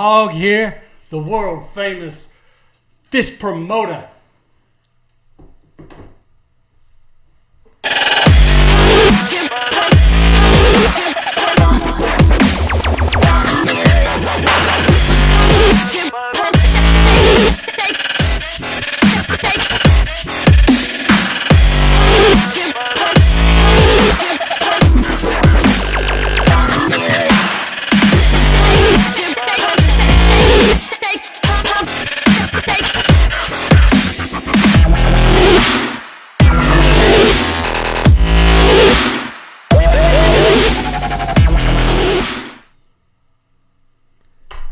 Hog here, the world famous fish promoter.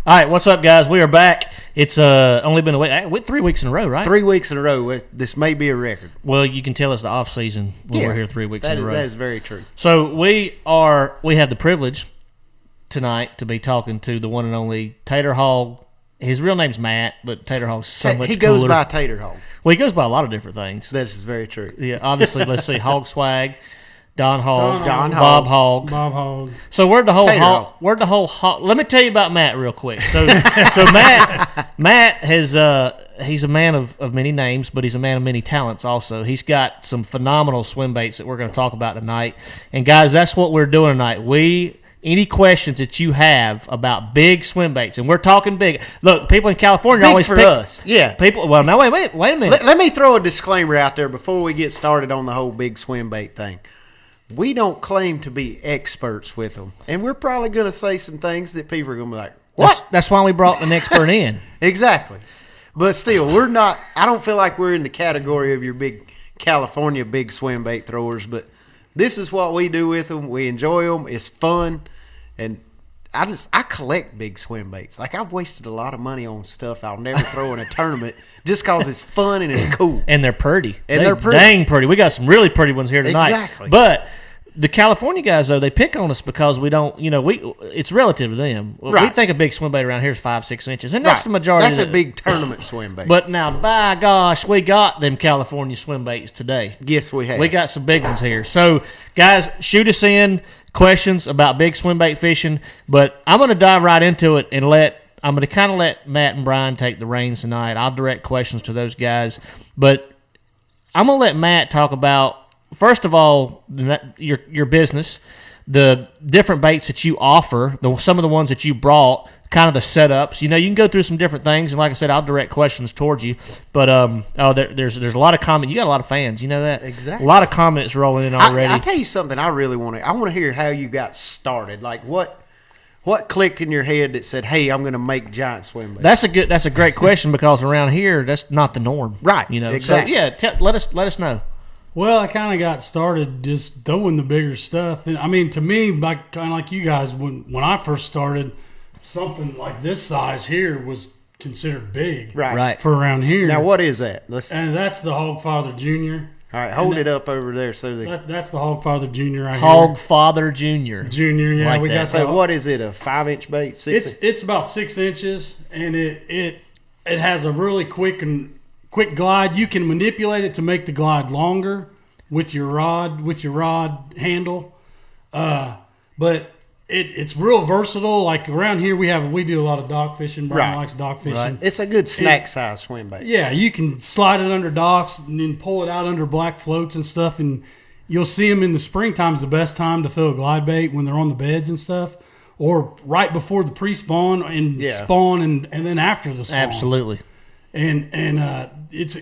All right, what's up, guys? We are back. It's only been a week, 3 weeks in a row, right? 3 weeks in a row. This may be a record. Well, you can tell it's the off season when we're here 3 weeks in a row. That is very true. So we have the privilege tonight to be talking to the one and only Tater Hog. His real name's Matt, but Tater Hog's so much cooler. He goes by Tater Hog. Well, he goes by a lot of different things. That is very true. Yeah, obviously, let's see, Hog Swag, Don Hog, Don Bob Hog. Hog. So where'd the whole hog? Let me tell you about Matt real quick. So Matt has he's a man of many names, but he's a man of many talents also. He's got some phenomenal swim baits that we're going to talk about tonight. And guys, that's what we're doing tonight. Any questions that you have about big swim baits, and we're talking big. Look, people in California big always for pick us. Yeah. People. Well, now wait a minute. Let me throw a disclaimer out there before we get started on the whole big swim bait thing. We don't claim to be experts with them, and we're probably going to say some things that people are going to be like, "What?" That's why we brought an expert in. Exactly. But still, we're not. I don't feel like we're in the category of your big California big swim bait throwers, but this is what we do with them. We enjoy them. It's fun. And I collect big swim baits. Like, I've wasted a lot of money on stuff I'll never throw in a tournament just because it's fun and it's cool. And they're pretty. They're pretty. Dang pretty. We got some really pretty ones here tonight. Exactly. But the California guys, though, they pick on us because we don't, it's relative to them. Right. We think a big swim bait around here is 5-6 inches. And that's the majority That's of a big tournament swim bait. But now, by gosh, we got them California swim baits today. Yes, we have. We got some big ones here. So, guys, shoot us in questions about big swim bait fishing, but I'm going to dive right into it and I'm going to kind of let Matt and Brian take the reins tonight. I'll direct questions to those guys, but I'm going to let Matt talk about, first of all, your business, the different baits that you offer, some of the ones that you brought, kind of the setups. You can go through some different things, and like I said, I'll direct questions towards you. But there's a lot of comment. You got a lot of fans. You know that? Exactly. A lot of comments rolling in already. I'll tell you something I really want to hear how you got started. Like, what clicked in your head that said, hey, I'm going to make giant swim baits? That's a great question, because around here, that's not the norm. Right. So, Exactly. yeah, let us know. Well, I kind of got started just throwing the bigger stuff. And, I mean, to me, kind of like you guys, when I first started, something like this size here was considered big. Right. For around here. Now, what is that? And that's the Hogfather Jr. All right, hold it up over there. That's the Hogfather Jr. right Hogfather Jr. Jr., yeah. Like we that. got So what is it, a 5-inch bait? It's about 6 inches, and it has a really quick glide. You can manipulate it to make the glide longer with your rod handle. But it's real versatile. Like around here we do a lot of dock fishing. Brian likes dock fishing. Right. It's a good snack size swim bait. Yeah, you can slide it under docks and then pull it out under black floats and stuff, and you'll see them in the springtime's the best time to throw a glide bait when they're on the beds and stuff, or right before the pre-spawn and spawn and then after the spawn. Absolutely. And it's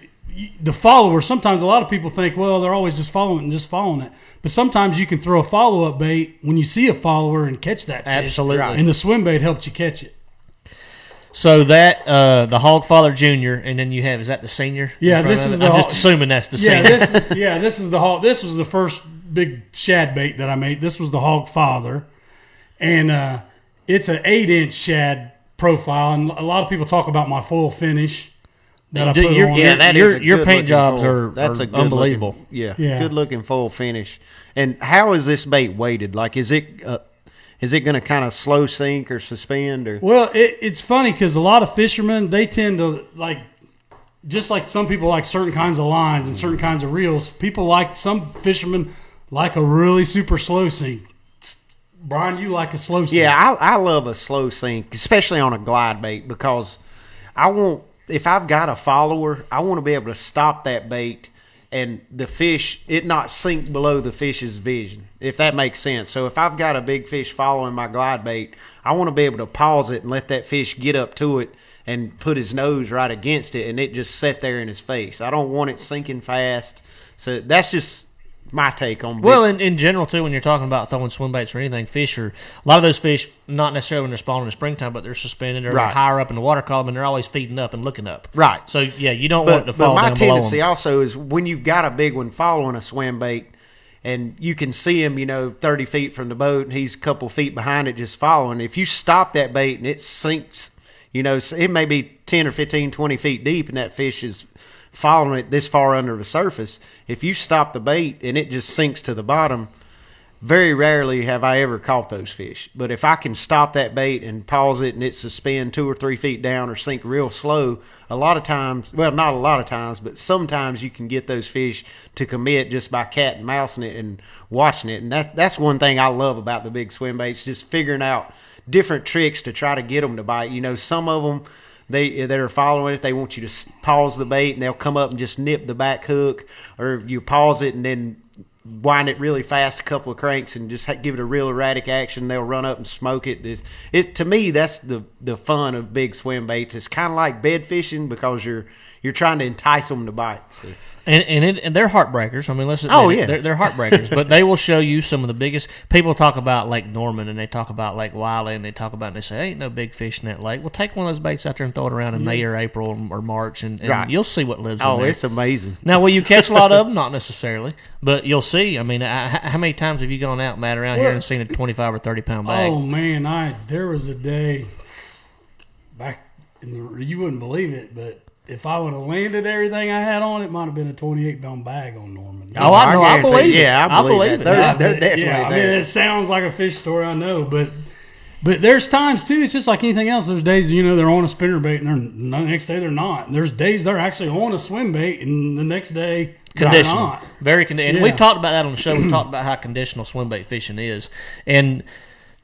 the follower. Sometimes a lot of people think, well, they're always just following it. But sometimes you can throw a follow-up bait when you see a follower and catch that fish. Absolutely. And the swim bait helps you catch it. So that the Hogfather Jr. and then you have, is that the senior? Yeah, this is I'm just assuming that's the senior. This is the hog. This was the first big shad bait that I made. This was the Hogfather, and it's an 8-inch shad profile. And a lot of people talk about my foil finish that I put on. Your paint jobs are unbelievable. Good looking foil finish. And how is this bait weighted? Like, is it going to kind of slow sink or suspend? Or well, it's funny because a lot of fishermen, they tend to like, just like some people like certain kinds of lines and certain kinds of reels. Some fishermen like a really super slow sink. Brian, you like a slow sink. Yeah, I love a slow sink, especially on a glide bait, because if I've got a follower, I want to be able to stop that bait and the fish, it not sink below the fish's vision, if that makes sense. So if I've got a big fish following my glide bait, I want to be able to pause it and let that fish get up to it and put his nose right against it, and it just sit there in his face. I don't want it sinking fast. So that's just my take on Well, in general, too, when you're talking about throwing swim baits or anything, a lot of those fish, not necessarily when they're spawning in the springtime, but they're suspended or Right. higher up in the water column, and they're always feeding up and looking up. Right. So, yeah, you don't want it to fall But my down below tendency them. also is when you've got a big one following a swim bait, and you can see him, 30 feet from the boat, and he's a couple feet behind it just following. If you stop that bait and it sinks, it may be 10 or 15, 20 feet deep, and that fish is following it this far under the surface. If you stop the bait and it just sinks to the bottom, very rarely have I ever caught those fish. But if I can stop that bait and pause it and it suspend 2 or 3 feet down or sink real slow, a lot of times, well, not a lot of times, but sometimes you can get those fish to commit just by cat and mousing it and watching it. And that's one thing I love about the big swim baits, just figuring out different tricks to try to get them to bite. Some of them, that are following it, they want you to pause the bait and they'll come up and just nip the back hook, or you pause it and then wind it really fast a couple of cranks and just give it a real erratic action. They'll run up and smoke it. To me, that's the fun of big swim baits. It's kind of like bed fishing because you're trying to entice them to bite. So. And they're heartbreakers. I mean, listen. Oh, yeah. They're heartbreakers, but they will show you some of the biggest. People talk about Lake Norman and they talk about Lake Wiley and they say, ain't no big fish in that lake. Well, take one of those baits out there and throw it around in May or April or March, and Right. you'll see what lives in Oh, there. it's amazing. Now, will you catch a lot of them? Not necessarily, but you'll see. I mean, how many times have you gone out, Matt, around here and seen a 25 or 30 pound bag? Oh man, there was a day back, you wouldn't believe it, but if I would have landed everything I had on, it might have been a 28-pound bag on Norman. Oh, I know. I guarantee believe you. it. Yeah, I believe it. that. They're definitely yeah, I mean, there. it sounds like a fish story, I know, but there's times too. It's just like anything else. There's days they're on a spinner bait, and the next day they're not. And there's days they're actually on a swim bait, and the next day they're Conditional, not. very conditional. And Yeah. we've talked about that on the show. We've talked about how conditional swim bait fishing is, and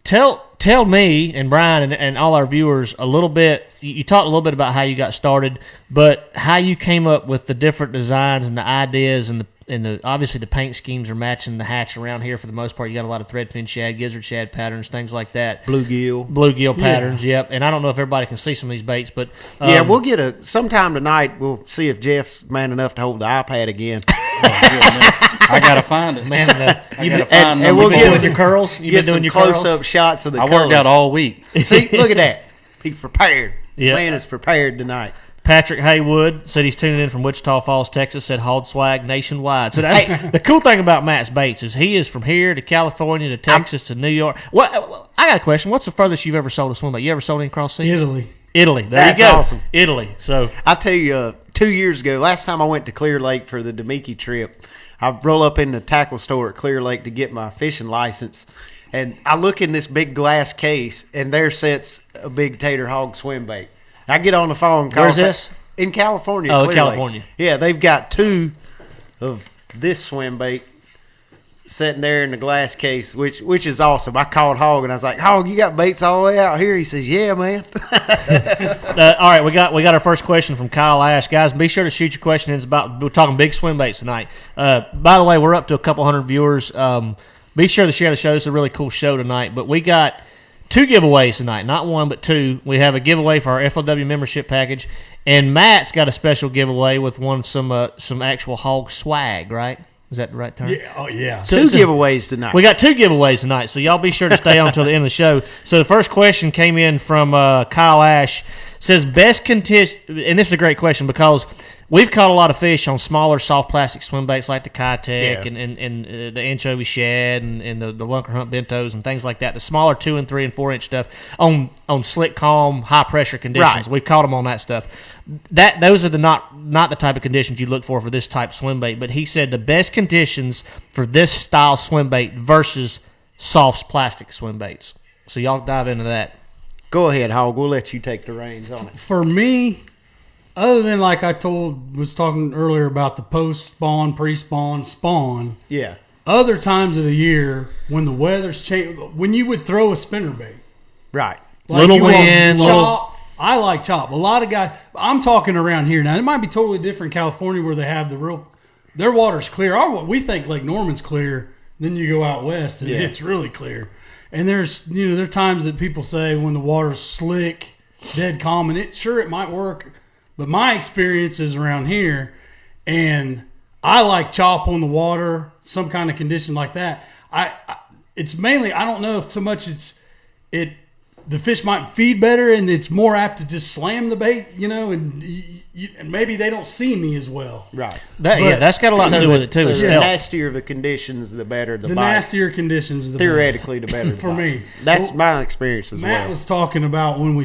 tell me and Brian and all our viewers a little bit. You talked a little bit about how you got started, but how you came up with the different designs and the ideas and the obviously the paint schemes are matching the hatch around here for the most part. You got a lot of threadfin shad, gizzard shad patterns, things like that. Bluegill patterns. Yep. And I don't know if everybody can see some of these baits, but Yeah, we'll get sometime tonight. We'll see if Jeff's man enough to hold the iPad again. I gotta find it. man, I gotta and find we'll number you've been get doing four. your curls. You've Get been doing some your curls. close-up shots of the I worked colors. out all week. See, look at that. He's prepared. Yeah. Man is prepared tonight. Patrick Haywood said he's tuning in from Wichita Falls, Texas. Said Hog Swag nationwide. So that's the cool thing about Matt's baits is he is from here to California to Texas to New York. What I got a question. What's the furthest you've ever sold a swim bait? You ever sold any cross seas? Italy. There That's you go. awesome. Italy. So I'll tell you, 2 years ago, last time I went to Clear Lake for the Demiki trip, I roll up in the tackle store at Clear Lake to get my fishing license, and I look in this big glass case, and there sits a big Tater Hog swim bait. I get on the phone. Where's this? In California. Oh, Clear California. Lake. Yeah, they've got 2 of this swim bait sitting there in the glass case, which is awesome. I called Hog and I was like, Hog, you got baits all the way out here? He says, yeah, man. all right, we got our first question from Kyle Ash. Guys, be sure to shoot your questions we're talking big swim baits tonight. By the way, we're up to a couple hundred viewers. Be sure to share the show. It's a really cool show tonight. But we got 2 giveaways tonight, not 1 but 2. We have a giveaway for our FOW membership package, and Matt's got a special giveaway with some actual hog swag. Right? Is that the right term? Yeah. Oh yeah. Two giveaways tonight. We got 2 giveaways tonight, so y'all be sure to stay on until the end of the show. So the first question came in from Kyle Ash. Says best condition, and this is a great question because we've caught a lot of fish on smaller soft plastic swim baits like the Kitech and the anchovy shad and the Lunker Hunt bentos and things like that. The smaller 2 and 3 and 4 inch stuff on slick, calm, high pressure conditions. Right. We've caught them on that stuff. Those are not the type of conditions you look for this type of swim bait. But he said the best conditions for this style swim bait versus soft plastic swim baits. So y'all dive into that. Go ahead, Hog. We'll let you take the reins on it. For me, other than like I was talking earlier about the post-spawn, pre-spawn, spawn, Yeah. other times of the year when the weather's changed, when you would throw a spinnerbait. Right. Little you want wind, chop. I like chop. A lot of guys, I'm talking around here now. It might be totally different in California where they have their water's clear. We think Lake Norman's clear. Then you go out west and it's really clear. And there are times that people say when the water's slick, dead calm, and it might work. But my experience is around here, and I like chop on the water, some kind of condition like that. It's mainly, I don't know if so much the fish might feed better and it's more apt to just slam the bait, and maybe they don't see me as well. Right. That's got a lot to do with it too. So It's the stealth. nastier the conditions, the better the The bite. nastier conditions, the Theoretically, the better the For bite. me. That's my experience as Matt well. was talking about when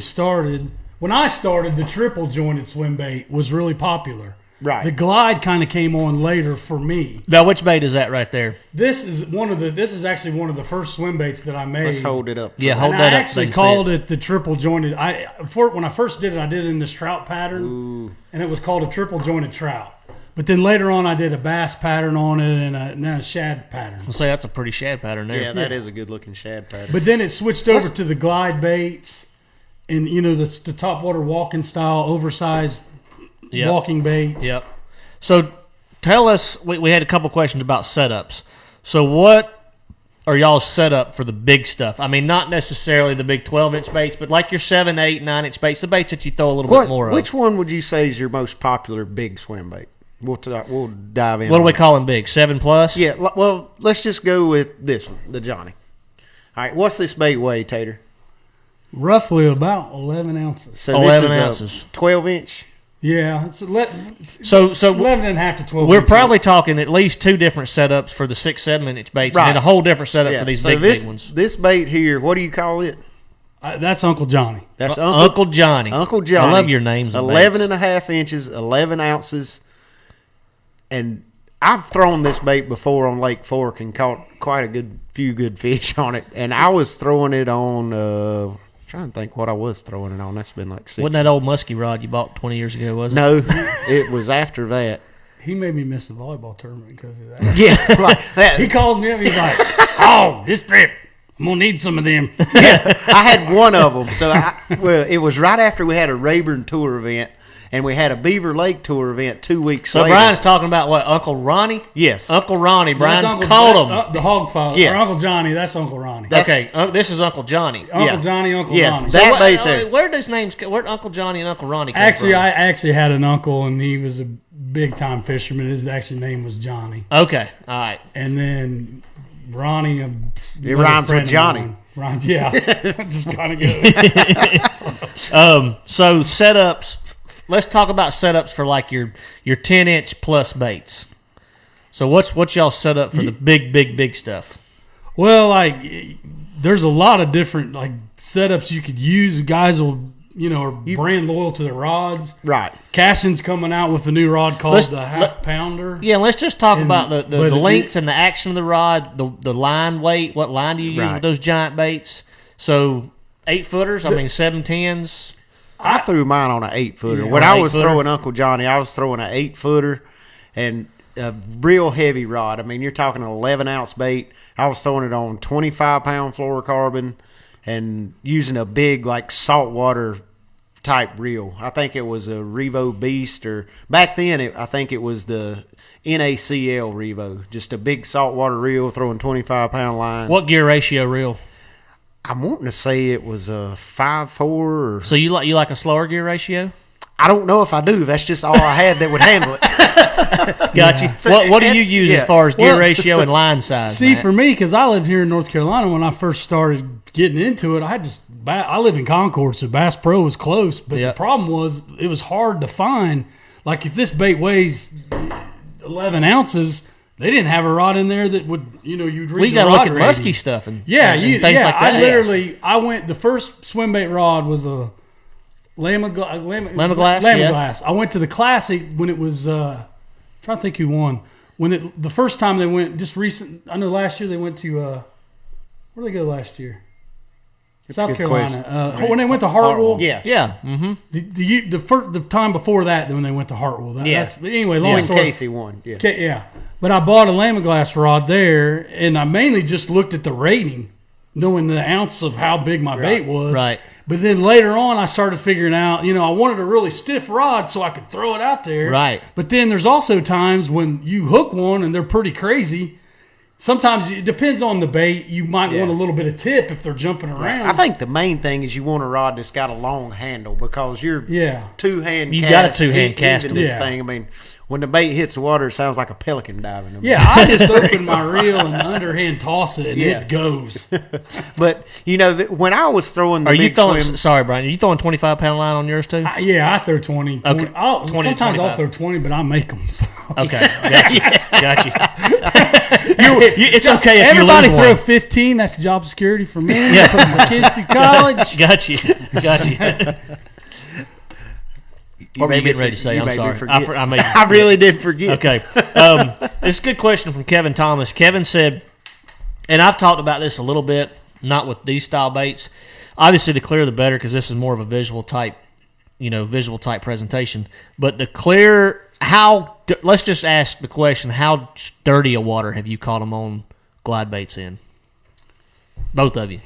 I started, the triple jointed swim bait was really popular. Right. The glide kind of came on later for me. Now, which bait is that right there? This is actually one of the first swim baits that I made. Let's hold it up. Yeah, And hold I that up. actually called it the triple jointed. When I first did it, I did it in this trout pattern, and it was called a triple jointed trout. But then later on, I did a bass pattern on it and then a shad pattern. I'll say that's a pretty shad pattern there. Yeah, that is a good looking shad pattern. But then it switched over to the glide baits, and the top water walking style, oversized walking baits. Yep. So tell us, we had a couple questions about setups. So what are y'all's setup for the big stuff? I mean, not necessarily the big 12-inch baits, but like your 7, 8, 9-inch baits, the baits that you throw a little bit more of. Which one would you say is your most popular big swim bait? We'll dive in. What do we call them big? 7+? Yeah, well, let's just go with this one, the Johnny. All right, what's this bait weigh, Tater? Roughly about 11 ounces. So 11 this is ounces. 12-inch. Yeah, it's So 11 and a half to 12 we're inches. probably talking at least two different setups for the 6, 7-inch baits, Right. and then a whole different setup for these big ones. This bait here, what do you call it? That's Uncle Johnny. That's Uncle Johnny. Uncle Johnny. I love your names. 11 and a half inches, 11 ounces. And I've thrown this bait before on Lake Fork and caught quite a few good fish on it. And I was throwing it on, trying to think what I was throwing it on. That's been like 6 Wasn't that old musky rod you bought 20 years ago, was it? No, it was after that. He made me miss the volleyball tournament because of that. Yeah, like that. He calls me up. He's like, "Oh, this trip, I'm gonna need some of them." I had one of them. So, it was right after we had a Rayburn Tour event, and we had a Beaver Lake Tour event 2 weeks So later. Brian's talking about what? Uncle Ronnie? Yes. Uncle Ronnie. Brian's That's called him. the hog father. Yeah. Or Uncle Johnny. That's Uncle Ronnie. Okay, this is Uncle Johnny. Uncle Johnny, Uncle Yes, Ronnie. that bait there. Where does names? Where Uncle Johnny and Uncle Ronnie come Actually, from? I actually had an uncle, and he was a big time fisherman. His actual name was Johnny, Okay, all right. and then Ronnie. It rhymes with Johnny. Rhymes, yeah. Just kind of good. So setups. Let's talk about setups for like your 10-inch plus baits. So what's y'all set up for the big stuff? Well, like there's a lot of different like setups you could use. Guys will are brand loyal to their rods. Right. Cashin's coming out with a new rod called the half pounder. Yeah, let's just talk about the but length and the action of the rod, the line weight. What line do you use Right. with those giant baits? So 8-footers, 7-10s. I threw mine on an 8-footer. Yeah, When on I an was 8-footer. throwing Uncle Johnny, I was throwing an 8-footer and a real heavy rod. I mean, you're talking an 11-ounce bait. I was throwing it on 25-pound fluorocarbon and using a big, like, saltwater type reel. I think it was a Revo Beast, or back then, I think it was the NACL Revo. Just a big saltwater reel throwing 25-pound line. What gear ratio reel? I'm wanting to say it was a 5.4 or... So you like a slower gear ratio? I don't know if I do. That's just all I had that would handle it. Got you. So- What do you use yeah. as far as gear Well, ratio and line size? See, Matt? for me, because I lived here in North Carolina when I first started getting into it, I live in Concord, so Bass Pro was close. But Yep. the problem was it was hard to find. Like if this bait weighs 11 ounces, they didn't have a rod in there that would, you'd read we the got to rod look at rating. musky stuff and Yeah, and you, things yeah. like that. I went. The first swim bait rod was a Lama Glass, yeah. Glass. I went to the Classic when it was. Trying to think who won. When the first time they went, just recent. I know last year they went to. Where did they go last year? South good Carolina. When they went to Hartwell. Yeah. Yeah. Mm-hmm. The time before that, when they went to Hartwell. But anyway, long When story. Casey won. Yeah. Yeah. But I bought a Lamiglass rod there, and I mainly just looked at the rating, knowing the ounce of how big my bait was. Right. But then later on, I started figuring out, I wanted a really stiff rod so I could throw it out there. Right. But then there's also times when you hook one and they're pretty crazy. Sometimes it depends on the bait. You might want a little bit of tip if they're jumping around. I think the main thing is you want a rod that's got a long handle because you're two-hand You cast. got a two-hand cast into them. this thing. I mean, when the bait hits the water, it sounds like a pelican diving. I mean. Yeah, I just open my reel and underhand toss it, and it goes. But, when I was throwing the Are you big throwing? swim, Sorry, Brian. Are you throwing 25-pound line on yours too? I throw 20. Okay. 20 20 to sometimes 25. I'll throw 20, but I make them. So. Okay, got you. It's okay if Everybody you lose throw one. 15. That's job security for me. Yeah. Putting my kids through college. Got you. Or maybe getting ready to say, you I'm made me sorry. forget. I I really did forget. Okay. This is a good question from Kevin Thomas. Kevin said, and I've talked about this a little bit, not with these style baits. Obviously, the clearer the better because this is more of a visual type presentation. But the clear, let's just ask the question, how dirty a water have you caught them on glide baits in? Both of you.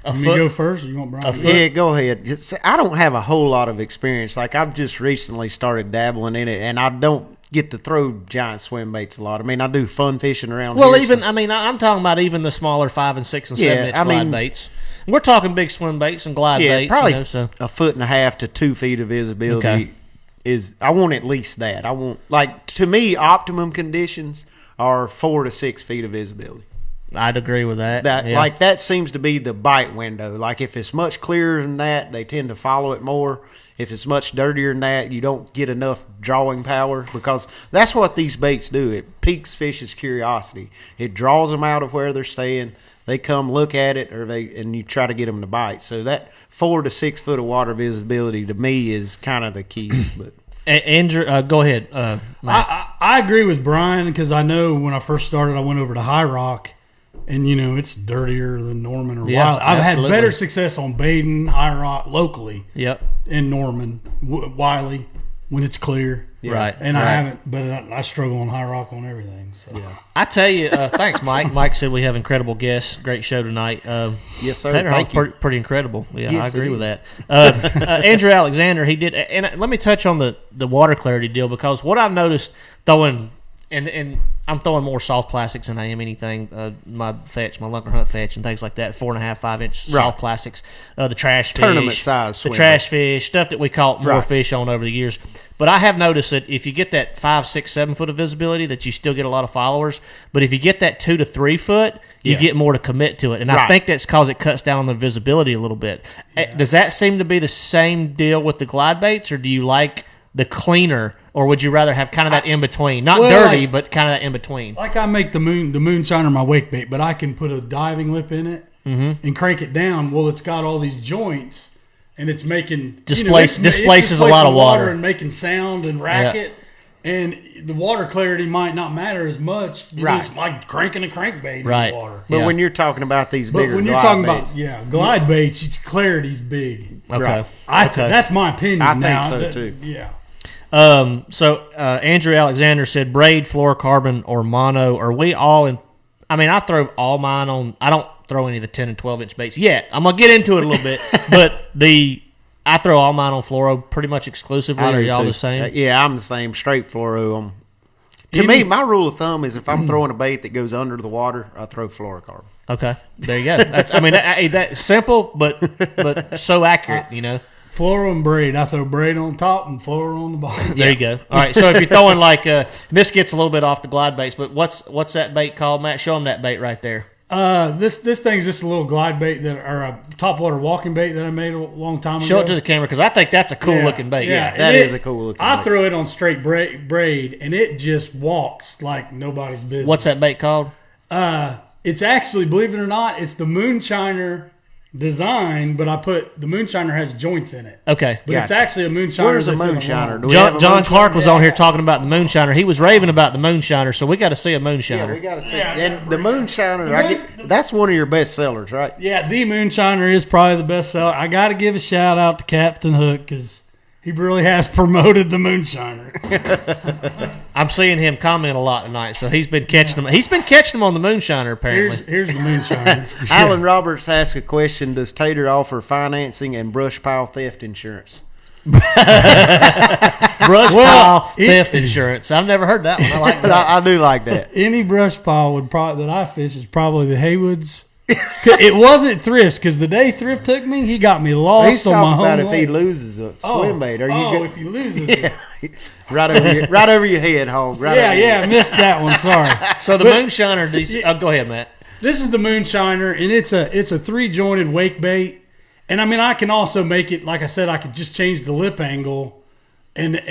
Let me go first, or you want Brian? Yeah, go ahead. I don't have a whole lot of experience. Like, I've just recently started dabbling in it, and I don't get to throw giant swim baits a lot. I mean, I do fun fishing around Well, here. I'm talking about even the smaller 5 and 6 and 7 inch I glide mean, baits. We're talking big swim baits and glide baits. probably a 1.5 to 2 feet of visibility Okay. is. I want at least that. I want, like, to me, optimum conditions are 4 to 6 feet of visibility. I'd agree with that. Like, that seems to be the bite window. Like, if it's much clearer than that, they tend to follow it more. If it's much dirtier than that, you don't get enough drawing power because that's what these baits do. It piques fish's curiosity. It draws them out of where they're staying. They come look at it, and you try to get them to bite. So that 4 to 6 foot of water visibility to me is kind of the key. But Andrew, go ahead. Matt. I agree with Brian because I know when I first started, I went over to High Rock, and it's dirtier than Norman or Yeah, Wiley. I've absolutely. had better success on Baden, High Rock locally, Yep. and Norman, Wiley when it's clear. Right. And right. I haven't, but I struggle on High Rock on everything. So. Yeah. I tell you, thanks, Mike. Mike said we have incredible guests. Great show tonight. yes, sir. Tater Thank Hog's you. pretty incredible. Yeah, Yes, I agree it with that. Andrew Alexander, he did. And let me touch on the water clarity deal because what I've noticed throwing, and I'm throwing more soft plastics than I am anything. My Lunker Hunt fetch and things like that, 4.5, 5 inch soft plastics. The trash fish, Tournament size the swim trash fish, stuff that we caught more fish on over the years. But I have noticed that if you get that 5, 6, 7 foot of visibility, that you still get a lot of followers. But if you get that 2 to 3 foot, you get more to commit to it. And I think that's because it cuts down on the visibility a little bit. Does that seem to be the same deal with the glide baits, or do you like the cleaner, or would you rather have kind of that in between? Not dirty, but kind of that in between. Like I make the moonshiner my wake bait, but I can put a diving lip in it and crank it down. Well, it's got all these joints, and it's making displaces a lot of water and making sound and racket. And the water clarity might not matter as much. It's like cranking a crankbait in the water. But when you're talking about these bigger But when you're talking about glide baits, clarity's big. Okay. That's my opinion. I now. think so too. Yeah. So Andrew Alexander said braid, fluorocarbon, or mono. Are we all in? I mean, I throw all mine on. I don't throw any of the 10 and 12 inch baits yet. I'm gonna get into it a little bit, but I throw all mine on fluoro pretty much exclusively. Are y'all the same? Yeah, I'm the same. Straight fluoro. To me, my rule of thumb is if I'm throwing a bait that goes under the water, I throw fluorocarbon. Okay, there you go. That's simple, but so accurate. Fluoro and braid. I throw braid on top and fluoro on the bottom. There you go. All right. So if you're throwing this gets a little bit off the glide baits, but what's that bait called, Matt? Show them that bait right there. This thing's just a little glide bait or a topwater walking bait that I made a long time ago. Show it to the camera because I think that's a cool looking bait. Yeah, that is a cool looking bait. I throw it on straight braid and it just walks like nobody's business. What's that bait called? It's actually, believe it or not, it's the moonshiner design, but I put the moonshiner has joints in it. Okay. But it's actually a moonshiner. Where's a that's in moonshiner? line. Do we have a John moonshiner? Clark was on here talking about the moonshiner. He was raving about the moonshiner, so we got to see a Yeah, we moonshiner. got to see. Yeah, I And gotta the bring it. moonshiner, that's one of your best sellers, right? Yeah, the moonshiner is probably the best seller. I got to give a shout out to Captain Hook because he really has promoted the moonshiner. I'm seeing him comment a lot tonight, so he's been catching them. He's been catching them on the moonshiner apparently. Here's the moonshiner. Alan Roberts asked a question: does Tater offer financing and brush pile theft insurance? Brush Well, pile theft insurance. I've never heard that one. I like that. I do like that. Any brush pile would that I fish is probably the Haywoods. It wasn't Thrift's because the day Thrift took me, he got me He's lost on my talking home about if he lake. loses a swim bait. Are you good? if he loses Yeah. it. right over your head, Hog. Right over your Yeah, I missed that one. Sorry. So the moonshiner. Go ahead, Matt. This is the moonshiner, and it's a 3-jointed wake bait. And I mean, I can also make it, like I said, I could just change the lip angle, and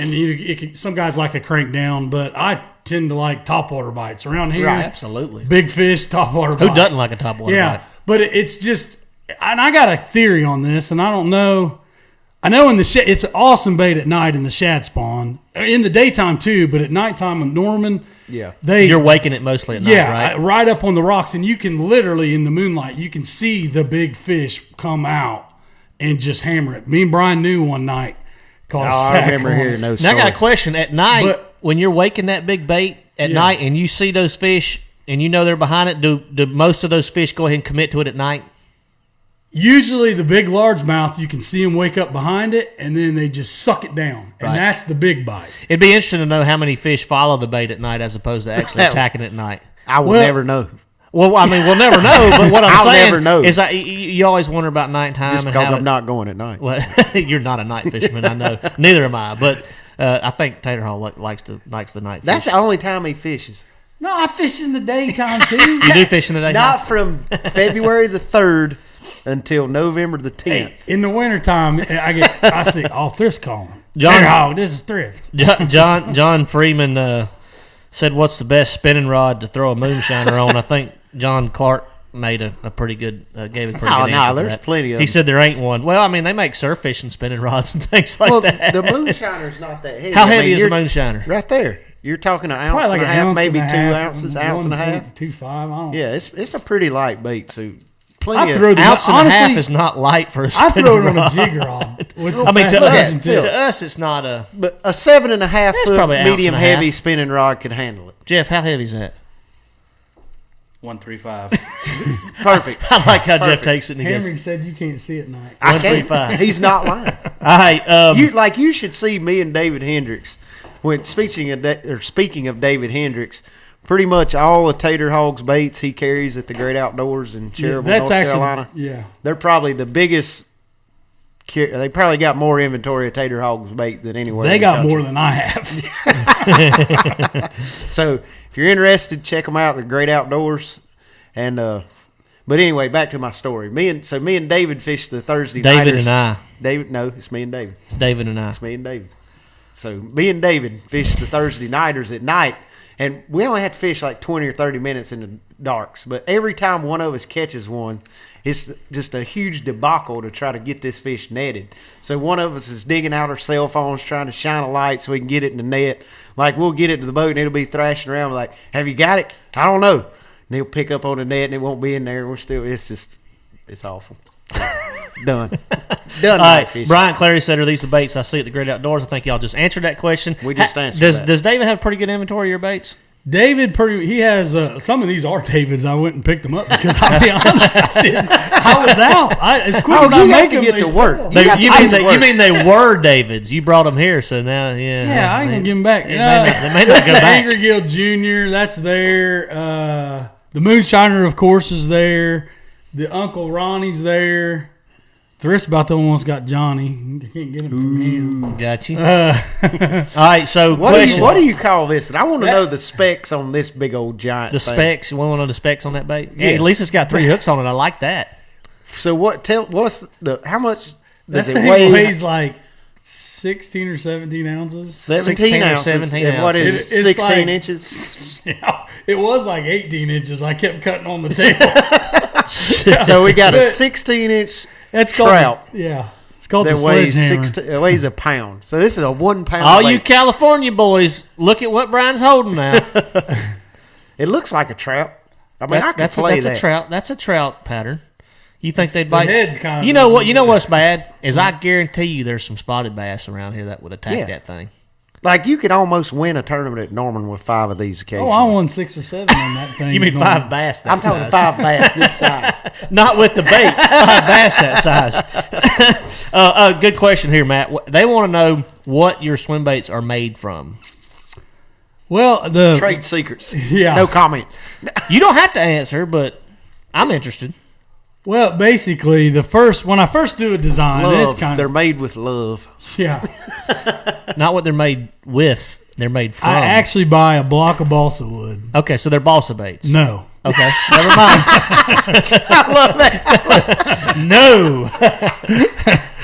some guys like a crank down, but I tend to like topwater bites around here. Right, absolutely. Big fish, topwater bite. Who doesn't like a top water Yeah, bite? but it's just, and I got a theory on this, and I don't know. I know it's an awesome bait at night in the shad spawn, in the daytime too, but at nighttime in Norman, Yeah. You're waking it mostly at night, right? right up on the rocks, and you can literally in the moonlight, you can see the big fish come out and just hammer it. Me and Brian knew one night. I remember hearing those Now I got a stories. question. At night, But- when you're waking that big bait at Yeah. night, and you see those fish, and you know they're behind it, do most of those fish go ahead and commit to it at night? Usually the big largemouth, you can see them wake up behind it, and then they just suck it down, and Right. that's the big bite. It'd be interesting to know how many fish follow the bait at night as opposed to actually attacking it at night. I will Well- never know. Well, I mean, we'll never know. But what I'm I'll saying never know. is, you always wonder about nighttime Just and because how I'm not going at night. Well, you're not a night fisherman, I know. Neither am I. But I think Tater Hog likes the night. That's fish. the only time he fishes. No, I fish in the daytime too. You do fish in the daytime? Not from February the 3rd until November the 10th. In the wintertime, I see all Thrift's calling. John- Tater Hog, this is Thrift. John Freeman said, "What's the best spinning rod to throw a moonshiner on?" I think John Clark made a pretty good gave a pretty good answer. for there's that. plenty of He them. said there ain't one. Well, I mean, they make surf fishing spinning rods and things like Well, that. the moonshiner's not that heavy. How I mean, heavy is the you're- moonshiner? Right there. You're talking an ounce Probably like and a an half, ounce maybe and a 2 half, ounces, ounce and a half. 1.25. I don't. Yeah, it's a pretty light bait suit. I Plenty of throw the Ounce and a half honestly, is not light for a I spinning throw it on rod. a jig rod. I mean, to us, Phil. to us, it's not a. but a 7.5 It's foot probably an ounce medium and a half. heavy spinning rod could handle it. Jeff, how heavy is that? 135. Perfect. I like how Jeff Perfect. takes it and he goes, Henry said you can't see at night. I can't. 135. He's not lying. all right. You should see me and David Hendricks. When speaking of David Hendricks, pretty much all of Tater Hog's baits he carries at the Great Outdoors in Cherryville, North Carolina. Yeah. They're probably the biggest. They probably got more inventory of Tater Hog's bait than anywhere. They in the got country. more than I have. So if you're interested, check them out at the Great Outdoors. And but anyway, back to my story. Me and David fished the Thursday David nighters. and I. David, no, it's me and David. It's David and I. It's me and David. So me and David fished the Thursday nighters at night, and we only had to fish like 20 or 30 minutes in the darks. But every time one of us catches one, it's just a huge debacle to try to get this fish netted. So one of us is digging out our cell phones trying to shine a light so we can get it in the net. Like we'll get it to the boat and it'll be thrashing around. We're like, have you got it? I don't know. And he'll pick up on the net and it won't be in there. It's awful. Done. All Done. right, night fishing. Brian Clary said, "Are these the baits I see at the Great Outdoors?" I think y'all just answered that question. We just answered does, that. Does David have pretty good inventory of your baits? David, he has some of these are David's. I went and picked them up because I'll be honest, I was out. As quick as I you make have to them, get they to work. sell. You got You to mean get to work. they were David's? You brought them here, so now Yeah, I ain't gonna give them back. They may not That's go the back. Angry Gill Jr. That's there. The Moonshiner, of course, is there. The Uncle Ronnie's there. Thrift's about the one that's got Johnny. You can't get him from him. Got you. All right, so question: What do you call this? And I want to know the specs on this big old giant the thing. specs? You want to know the specs on that bait? Yeah, Yes. at least it's got 3 hooks on it. I like that. So how much does That it thing weigh? weighs like 16 or 17 ounces. 16 or ounces. 17 and what is ounces. it? It's 16 like- inches? Yeah, it was like 18 inches. I kept cutting on the tail. So we got a 16-inch That's called trout it's called the that weighs sledgehammer. weighs a pound. So this is a 1 pound. All bait. you California boys, look at what Brian's holding now. It looks like a trout. I mean, I could play that. A trout. That's a trout pattern. You think they'd bite? head's kind of You know what? You know what's bad is I guarantee you there's some spotted bass around here that would attack that thing. Like you could almost win a tournament at Norman with 5 of these occasionally. Oh, I won 6 or 7 on that thing. You mean 5 bass? That I'm talking size. 5 bass this size. Not with the bait. 5 bass that size. Good question here, Matt. They want to know what your swim baits are made from. Well, Trade secrets. Yeah. No comment. You don't have to answer, but I'm interested. Well, basically, when I first do a design, Love. it's kind They're of made with love. Not what they're made with. They're made from. I actually buy a block of balsa wood. Okay, so they're balsa baits. No. Okay, never mind. I love that. No.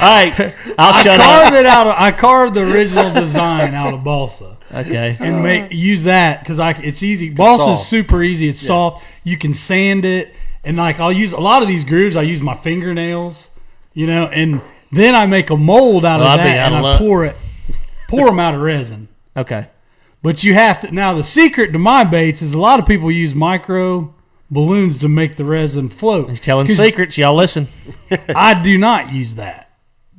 All right, I'll shut up. I carved the original design out of balsa. Okay. And use that because it's easy. Balsa is soft. super easy. It's soft. You can sand it, and like I'll use a lot of these grooves. I use my fingernails, and then I make a mold out of that, and I pour them out of resin. Okay. But you have to. Now the secret to my baits is a lot of people use micro balloons to make the resin float. He's telling secrets. Y'all listen. I do not use that.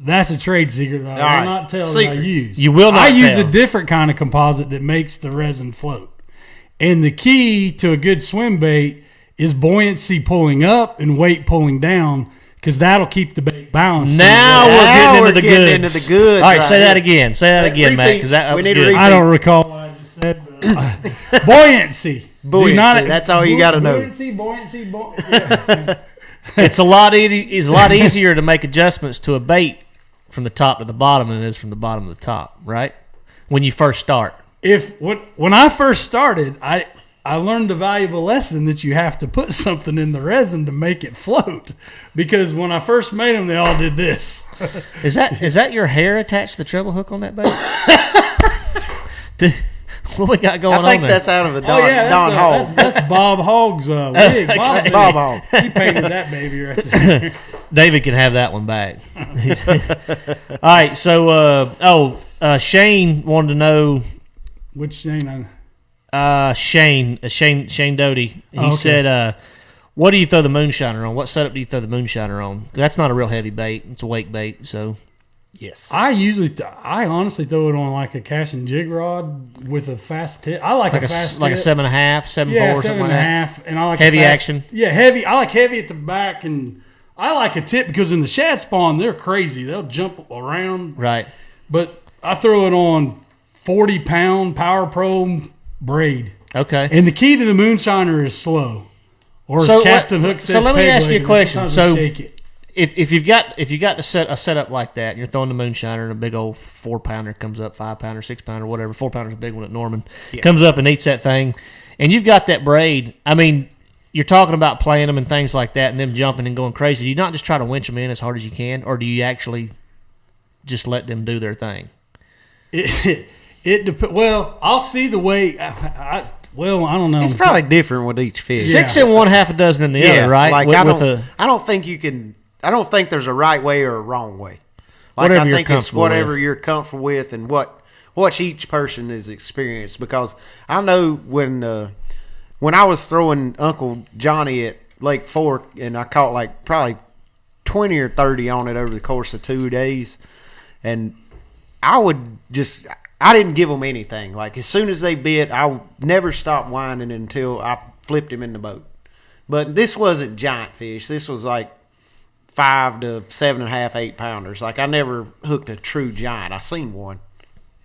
That's a trade secret that I will not tell that I use. You will not I use tell. a different kind of composite that makes the resin float. And the key to a good swim bait is buoyancy pulling up and weight pulling down, because that'll keep the bait balanced. Now we're getting into the goods. All right, right say that here. again. Say that again, Matt, because that We was need to good. repeat. I don't recall what I just said. But buoyancy. Buoyancy, that's all you gotta know. Buoyancy. Yeah. It's a lot easier to make adjustments to a bait from the top to the bottom than it is from the bottom to the top, right? When you first start. When I first started, I learned the valuable lesson that you have to put something in the resin to make it float. Because when I first made them, they all did this. Is that your hair attached to the treble hook on that bait? What we got going on I think there? that's out of the Don Hog. That's Bob Hogg's wig. That's Bob Hog. He painted that baby right there. David can have that one back. All right, so Shane wanted to know. Which Shane? Shane Doty. He said, "What do you throw the moonshiner on? What setup do you throw the moonshiner on? That's not a real heavy bait. It's a wake bait. So, Yes. I honestly throw it on like a cash and jig rod with a fast tip. I like a fast like a tip. 7.5, 7.4, something like that. 7.5, and I like Heavy a fast, action. Yeah, heavy. I like heavy at the back, and I like a tip because in the shad spawn they're crazy. They'll jump around. Right. But I throw it on 40-pound Power Pro braid. Okay. And the key to the moonshiner is slow. Or as Captain Hook says, so let me ask you a peg-legged, question. sometimes So we shake it. if you've got a setup like that, and you're throwing the moonshiner, and a big old 4-pounder comes up, 5-pounder, 6-pounder, whatever. 4-pounder's a big one at Norman. Yeah. Comes up and eats that thing, and you've got that braid. I mean, you're talking about playing them and things like that, and them jumping and going crazy. Do you not just try to winch them in as hard as you can, or do you actually just let them do their thing? It depends. Well, I'll see the way. I don't know. It's probably different with each fish. 6 in one, half a dozen in the other, right? Like With I don't think you can. I don't think there's a right way or a wrong way. Like Whatever I you're think it's comfortable whatever with. you're comfortable with and what each person has experienced. Because I know when I was throwing Uncle Johnny at Lake Fork and I caught like probably 20 or 30 on it over the course of 2 days, and I didn't give them anything. Like as soon as they bit, I never stopped whining until I flipped him in the boat. But this wasn't giant fish. This was like 5 to 7.5, 8-pounders. Like I never hooked a true giant. I seen one.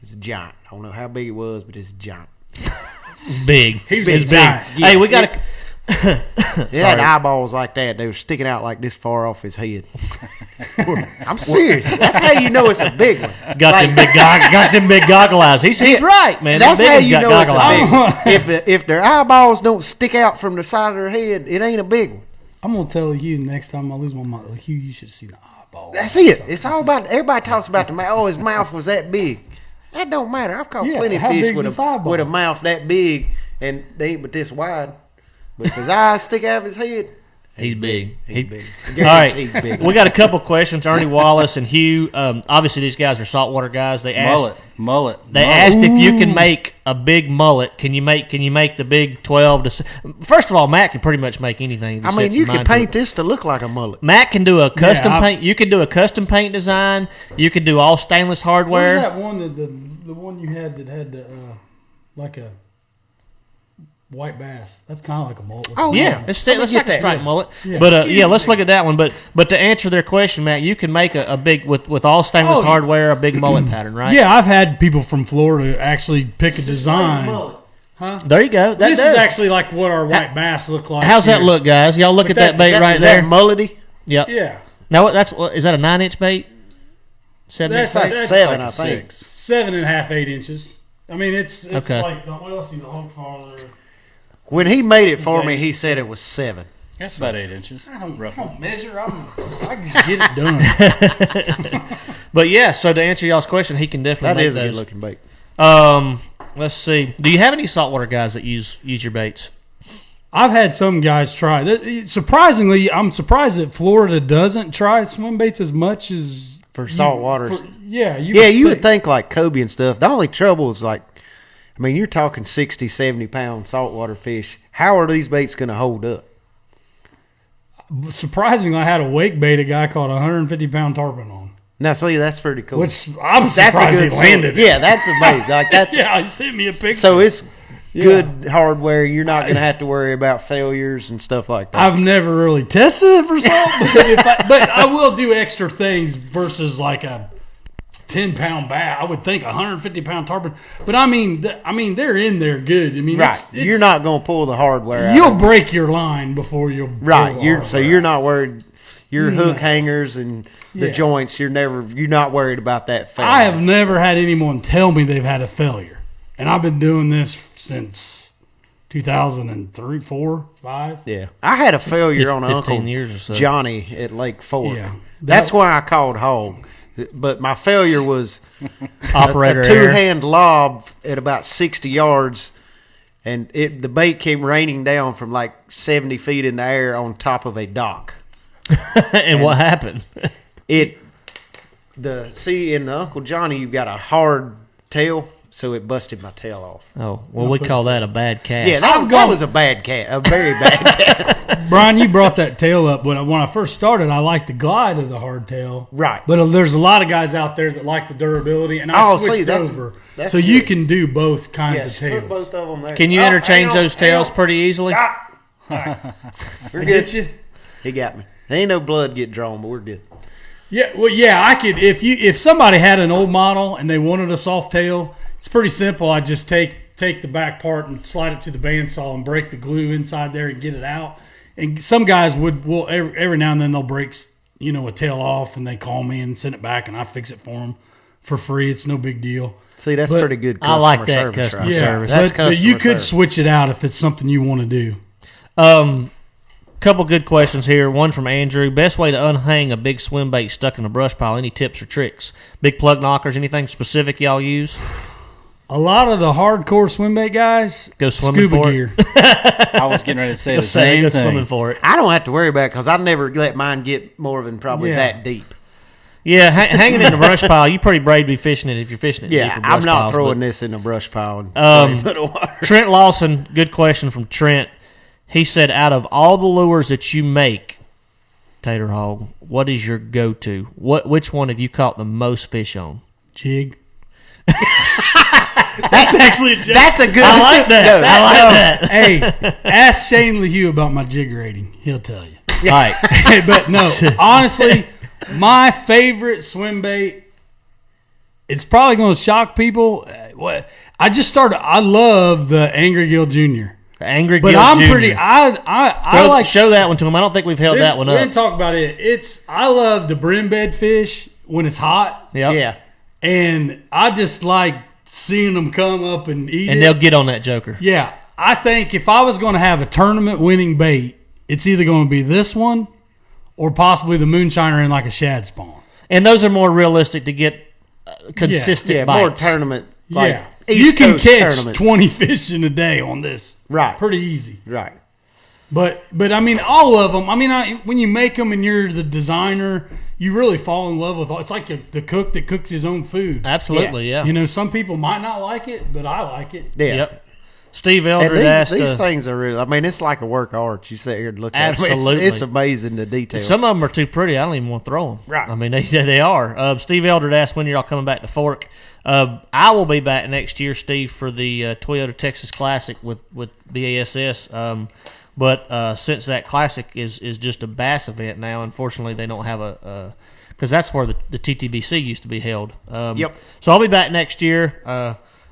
It's a giant. I don't know how big it was, but it's a giant. Big. He was It's a big. giant. Hey, we got to. It had eyeballs like that. They were sticking out like this far off his head. I'm serious. That's how you know it's a big one. Got them big goggle eyes. He's right, man. That's Them big how ones you got know it's goggle a eyes. big one. If their eyeballs don't stick out from the side of their head, it ain't a big one. I'm gonna tell you next time I lose my mouth. Hugh, you should have seen the eyeball. That's it. It's all about. Everybody talks about the mouth. Oh, his mouth was that big. That don't matter. I've caught plenty of how fish big's with his eyeball? a mouth that big and they ain't but this wide. But if his eyes stick out of his head, He's big. He's big. All right, Guaranteed big. we got a couple questions. Ernie Wallace and Hugh. Obviously, these guys are saltwater guys. They asked, Mullet. They asked if you can make a big mullet. Can you make the big 12 to? First of all, Matt can pretty much make anything. I mean, you can paint this to look like a mullet. Matt can do a custom paint. You can do a custom paint design. You can do all stainless What hardware. was that one the one you had that had the like a white bass? That's kind of like a mullet. Oh, Yeah, it's like a striped mullet. Yeah. But let's look at that one. But to answer their question, Matt, you can make a big with all stainless hardware a big mullet pattern, right? Yeah, I've had people from Florida actually pick a design. There you go. This is actually like what our white bass look like. How's that here. look, guys? Y'all look at that bait right is there. that mullety? Yep. Yeah, Now is that a 9-inch bait? 7-inch that's bait? 7, like I think. 6. 7.5, 8 inches. I mean, it's Okay. like let's see the whole farther. When he made it This is for me, 8. he said it was 7. That's about 8 inches. I don't roughly. measure. I can just get it done. But yeah, so to answer y'all's question, he can definitely That make is a those. good looking bait. Let's see. Do you have any saltwater guys that use your baits? I've had some guys try. Surprisingly, I'm surprised that Florida doesn't try swim baits as much as For saltwater. You would think like Kobe and stuff. The only trouble is like, I mean, you're talking 60, 70 pound saltwater fish. How are these baits going to hold up? Surprisingly, I had a wake bait a guy caught a 150-pound tarpon on, Now, see, that's pretty cool. which I'm that's surprised he landed. Yeah, that's a bait. Like that's Yeah, he sent me a picture. so it's good hardware. You're not going to have to worry about failures and stuff like that. I've never really tested it for salt, but I will do extra things versus like a 10-pound bass. I would think 150-pound tarpon, but I mean, they're in there good. I mean, Right, you're not going to pull the hardware. You'll out. break your line before you'll. Right, pull the you're hardware you're out. not worried. Your hook hangers and the Yeah. joints. You're not worried about that. Failing. I have never had anyone tell me they've had a failure, and I've been doing this since 2003, 4, 5. Yeah, I had a failure on 15 Uncle years or so. Johnny at Lake Fork. Yeah. That's why I called Hog. But my failure was Operator a error. two-hand lob at about 60 yards, and the bait came raining down from like 70 feet in the air on top of a dock. and what happened? In the Uncle Johnny, you've got a hard tail, so it busted my tail off. Oh, well, we call that a bad cast. Yeah, that was a bad cat, a very bad cat. Brian, you brought that tail up. When I first started, I liked the glide of the hardtail. Right. But there's a lot of guys out there that like the durability, and I switched over. that's So you good. can do both kinds Yeah, of put tails. both of them there. Can you Oh, interchange hang on, those hang tails on. pretty easily? We're good. you? He got me. There ain't no blood get drawn, but we're good. Yeah, well, yeah, I could. If somebody had an old model and they wanted a soft tail, it's pretty simple. I just take the back part and slide it to the bandsaw and break the glue inside there and get it out. And some guys will every now and then they'll break a tail off and they call me and send it back and I fix it for them for free. It's no big deal. See, that's But pretty good I customer like that service. customer right? Yeah, service. That's but you customer could service. switch it out if it's something you want to do. Couple good questions here. One from Andrew. Best way to unhang a big swim bait stuck in a brush pile. Any tips or tricks? Big plug knockers? Anything specific y'all use? A lot of the hardcore swim bait guys Go swimming scuba for it. gear. I was getting ready to say the same Go thing. swimming for it. I don't have to worry about it because I never let mine get more than probably Yeah. that deep. Yeah, hanging in the brush pile. You pretty brave to be fishing it if you're fishing it. Yeah, deeper brush I'm not piles, throwing but- this in a brush pile. And 30 foot of water. Trent Lawson, good question from Trent. He said, out of all the lures that you make, Tater Hog, what is your go-to? Which one have you caught the most fish on? Jig. That's actually a joke. That's a good. I like that. No, I like that. Hey, ask Shane LeHue about my jig rating. He'll tell you. All right. But no, honestly, my favorite swim bait. It's probably going to shock people. I love the Angry Gill Jr. Angry But Gil I'm Jr. pretty. I like show that one to him. I don't think we've held this, that one we up. didn't talk about it. I love the brim bed fish when it's hot, Yep. Yeah. and I just like seeing them come up and eat And it. they'll get on that joker. Yeah, I think if I was going to have a tournament winning bait, it's either going to be this one or possibly the moonshiner in like a shad spawn. And those are more realistic to get consistent Yeah, bites. more tournament. Like you East can Coast catch tournaments. 20 fish in a day on this. Right. Pretty easy. Right. But I mean, all of them. I mean, when you make them and you're the designer, you really fall in love with all. It's like the cook that cooks his own food. Absolutely, yeah. You know, some people might not like it, but I like it. Yeah. Yep. Steve Elder And asked. these things are really, I mean, it's like a work of art. You sit here and look at them. Absolutely. It's amazing the detail. Some of them are too pretty. I don't even want to throw them. Right. I mean, they are. Steve Elder asked when you're all coming back to Fork. I will be back next year, Steve, for the Toyota Texas Classic with BASS. But since that Classic is just a bass event now, unfortunately they don't have a because that's where the TTBC used to be held. Yep. So I'll be back next year.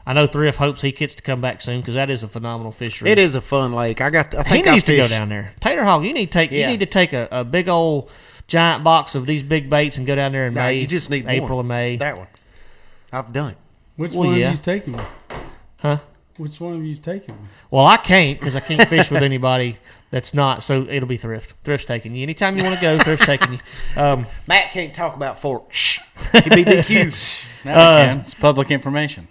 I know Thrift hopes he gets to come back soon because that is a phenomenal fishery. It is a fun lake. I think he needs to go fished- down there. Tater Hog, you need to take a big old giant box of these big baits and go down there in No, May. you just need April one. and May. That one. I've done it. Which Well, one yeah. of you's taking me? Huh? Which one of you's taking me? Well, I can't because I can't fish with anybody that's not. So it'll be Thrift. Thrift's taking you anytime you want to go. Thrift's taking you. Matt can't talk about fork. Shh. He'd be DQ'd. Now we can. It's public information.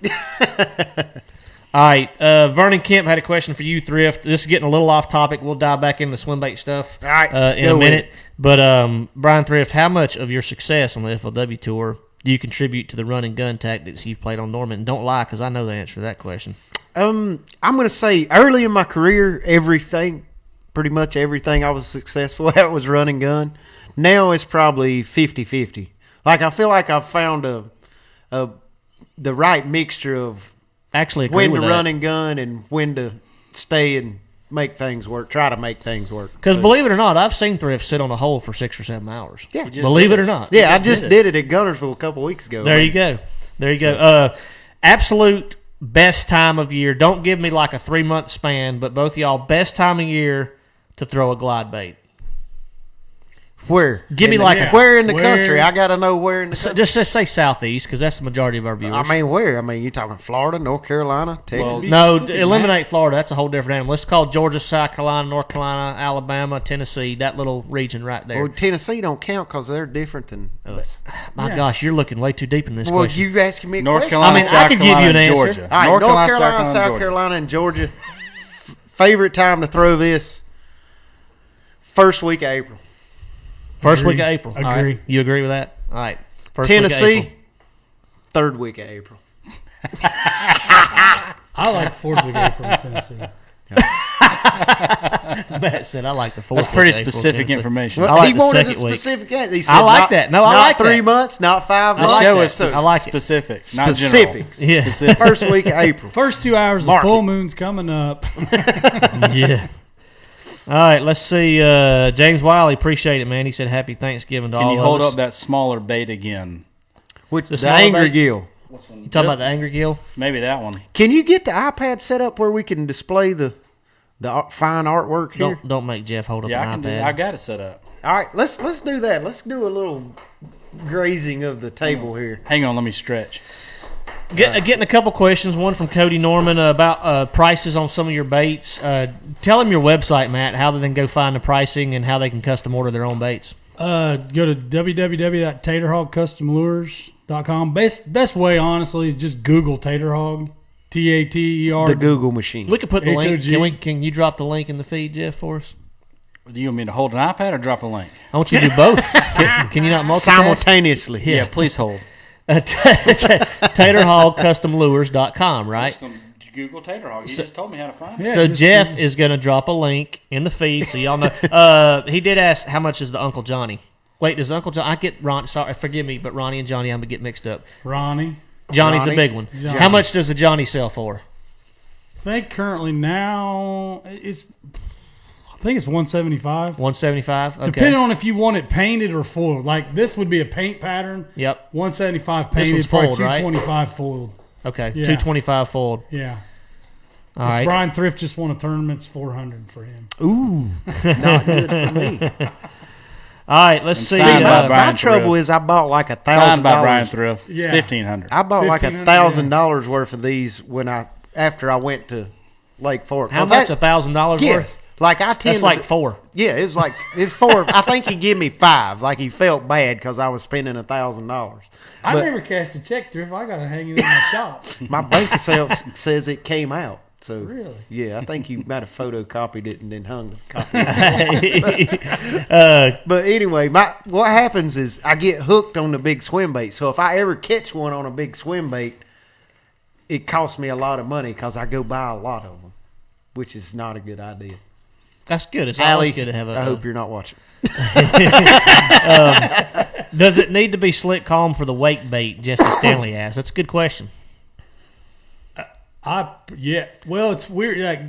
All right, Vernon Kemp had a question for you, Thrift. This is getting a little off topic. We'll dive back into the swim bait stuff All right, in go a with minute. But Brian Thrift, how much of your success on the FLW tour do you contribute to the run and gun tactics you've played on Norman? And don't lie, because I know the answer to that question. I'm going to say early in my career, pretty much everything I was successful at was run and gun. Now it's probably 50-50. Like I feel like I've found the right mixture of Actually, agree when to with that. run and gun and when to stay and make things work. Try to make things work. Because So- believe it or not, I've seen Thrift sit on a hole for 6 or 7 hours. Yeah. Believe it or not. yeah, I just did it at Gunnersville a couple weeks ago. There you go. There you go. Absolute best time of year. Don't give me like a 3-month span, but both of y'all, best time of year to throw a glide bait. Where? Give me like where in the Where? country? I got to know where in the So country. just say southeast because that's the majority of our viewers. I mean, where? I mean, you talking Florida, North Carolina, Texas? Well, no, specific, eliminate Florida. That's a whole different animal. Let's call Georgia, South Carolina, North Carolina, Alabama, Tennessee. That little region right there. Well, Tennessee don't count because they're different than us. My gosh, you're looking way too deep in this Well, question. you asking me a North question? Carolina, I mean, I South could give you Carolina, an and answer. Georgia. All right, North Carolina, South Georgia. Carolina, and Georgia. Favorite time to throw this? First week of April. First Agree. week of April. All right. Agree. You agree with that? All right. First week of Tennessee, April. third week of April. I like 4th week of April in Tennessee. Matt said I like the 4th. That's pretty week of April, specific Tennessee. information. Well, I like he the wanted a second week. specific answer. He said I like not, that. No, I not like 3 that. months, not 5 The months. show that. is I like it. specific, not general. specifics. Yeah. Specific. First week of April. First 2 hours, Mark the full it. moon's coming up. Yeah. All right, let's see. James Wiley, appreciate it, man. He said happy Thanksgiving to all Can of you us. hold up that smaller bait again? Which, the small angry bait? gill. You talking about the angry gill? Maybe that one. Can you get the iPad set up where we can display the fine artwork here? Don't make Jeff hold up Yeah, I an can do. iPad. I got it set up. All right, let's do that. Let's do a little grazing of the table here. Hang on, let me stretch. Getting a couple questions. One from Cody Norman about prices on some of your baits. Tell him your website, Matt, how they can go find the pricing and how they can custom order their own baits. Go to www.taterhogcustomlures.com. Best way, honestly, is just Google Tater Hog. TATER. The Google machine. We can put the link. HOG. Can you drop the link in the feed, Jeff, for us? Do you want me to hold an iPad or drop a link? I want you to do both. Can you not multitask? Simultaneously. Yeah, please hold. TaterHogCustomLures.com, right? Google Tater Hog. You just told me how to find it. Yeah, So just Jeff is going to drop a link in the feed so y'all know. He did ask how much is the Uncle Johnny. Wait, does Uncle Johnny? I get Ron. Sorry, forgive me, but Ronnie and Johnny, I'm gonna get mixed up. Ronnie. Johnny's Ronnie? the big one. Johnny. How much does the Johnny sell for? I think currently now it's 175. 175. Okay. Depending on if you want it painted or foiled. Like this would be a paint pattern. Yep. 175 This painted, one's probably foiled, right? 225 foiled. Okay. Yeah. 225 fold. Yeah. All If right. Bryan Thrift just won a tournament, it's 400 for him. Ooh, not good for me. All right. Let's And see. signed by My Bryan trouble Thrift. is I bought like Signed by Bryan $1,000. Thrift. Yeah. It's 1,500. I bought like $1,500, $1,000 worth of these after I went to Lake Fork. How 'Cause much? that- $1,000 Yes. worth. Like I tend That's to, like 4. yeah, it's 4. I think he gave me 5. Like he felt bad because I was spending $1,000. I But- never cashed a check, Thrift. I got to hang it in my shop. My bank account says it came out. So Really? yeah, I think you might have photocopied it and then hung the copy. But anyway, what happens is I get hooked on the big swim bait. So if I ever catch one on a big swim bait, it costs me a lot of money because I go buy a lot of them, which is not a good idea. That's good. It's Allie, always good to have a. I hope you're not watching. Does it need to be slick calm for the wake bait? Jesse Stanley asked. That's a good question. Yeah. Well, it's weird. Like,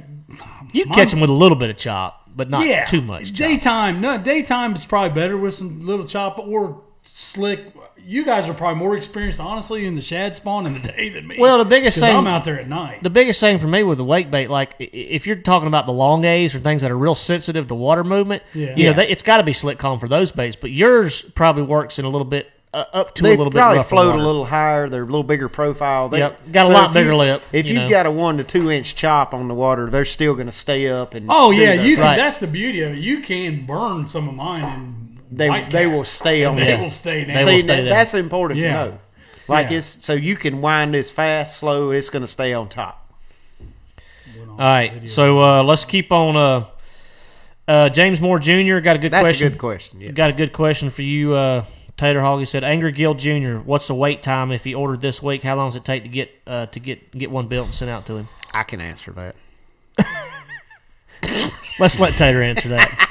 You can catch them with a little bit of chop, but not yeah, too much chop. Daytime is probably better with some little chop or slick. You guys are probably more experienced, honestly, in the shad spawn in the day than me. Well, the biggest 'cause thing I'm out there at night. The biggest thing for me with the wake bait, like if you're talking about the long A's or things that are real sensitive to water movement, you know, it's got to be slick calm for those baits. But yours probably works in a little bit up to a little bit rougher They probably float water. a little higher. They're a little bigger profile. Got a lot bigger lip. If you've got a 1 to 2 inch chop on the water, they're still going to stay up. And Oh do yeah, their you thing. can. That's the beauty of it. You can burn some of mine, and They will stay on. They there. will stay down. They will See, stay there. that's important Yeah. to know. Like Yeah. it's so you can wind this fast, slow. It's going to stay on top. All right, so let's keep on. James Moore Jr. got a good That's question. a good question. Yes. Got a good question for you, Tater Hog. He said, Angry Gill Jr., what's the wait time if he ordered this week? How long does it take to get one built and sent out to him? I can answer that. Let's let Tater answer that.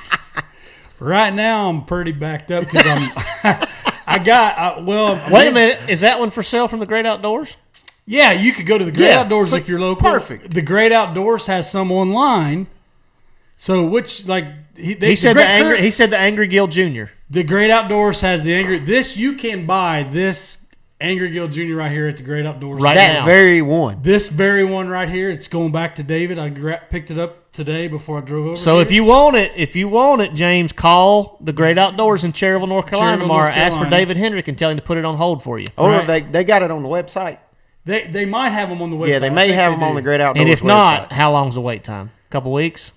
Right now, I'm pretty backed up because I'm. Wait a minute. Is that one for sale from the Great Outdoors? Yeah, you could go to the Great Yes. Outdoors See, if you're local. perfect. The Great Outdoors has some online. So which like He said the Angry Gill Jr. The Great Outdoors has the angry. This you can buy this Angry Gill Jr. right here at the Great Outdoors. Right That now. very one. This very one right here. It's going back to David. I picked it up today before I drove over. So here. if you want it, James, call the Great Outdoors in Cherryville, North Carolina Cherryville, tomorrow. North Ask for Carolina. David Hendrick and tell him to put it on hold for you. Or Right. they got it on the website. They might have them on the website. Yeah, they I may think have they them on do. the Great Outdoors And if website. not, how long's the wait time? A couple weeks?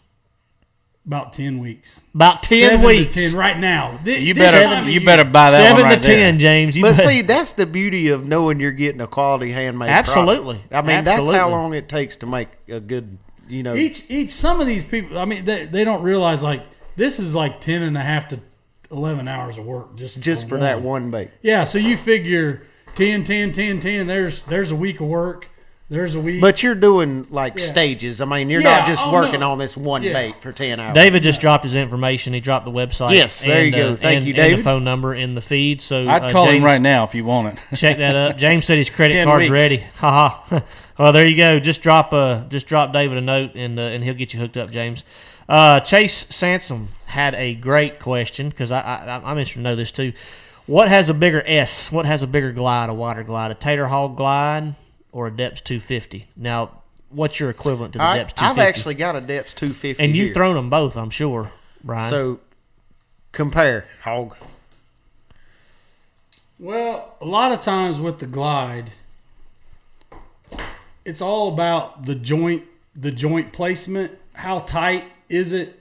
About 10 weeks. About 10 7 to weeks. 10 right now. You better buy that 7 one right to 10, there. James. You But bet. see, that's the beauty of knowing you're getting a quality handmade Absolutely. product. I mean, that's Absolutely. how long it takes to make a good, Each some of these people, I mean, they don't realize like this is like 10 and a half to 11 hours of work just for that one bait. Yeah, so you figure 10, 10, 10, 10. There's a week of work. There's a week. But you're doing like Yeah. stages. I mean, you're Yeah, not just oh, working no. on this one Yeah. bait for 10 hours. David just dropped his information. He dropped the website. Yes, there you go. Thank you, And David. the phone number in the feed. So I'd call James, him right now if you want it. Check that up. James said his credit 10 card's weeks. ready. Haha. Well, there you go. Just drop David a note and he'll get you hooked up, James. Chase Sansom had a great question because I'm interested to know this too. What has a bigger S? What has a bigger glide, a wider glide, a Tater Hog glide or a Depths 250? Now, what's your equivalent to the Depths 250? I've actually got a Depths 250 and you've here. thrown them both, I'm sure, Brian. So, compare, Hog. Well, a lot of times with the glide, it's all about the joint placement. How tight is it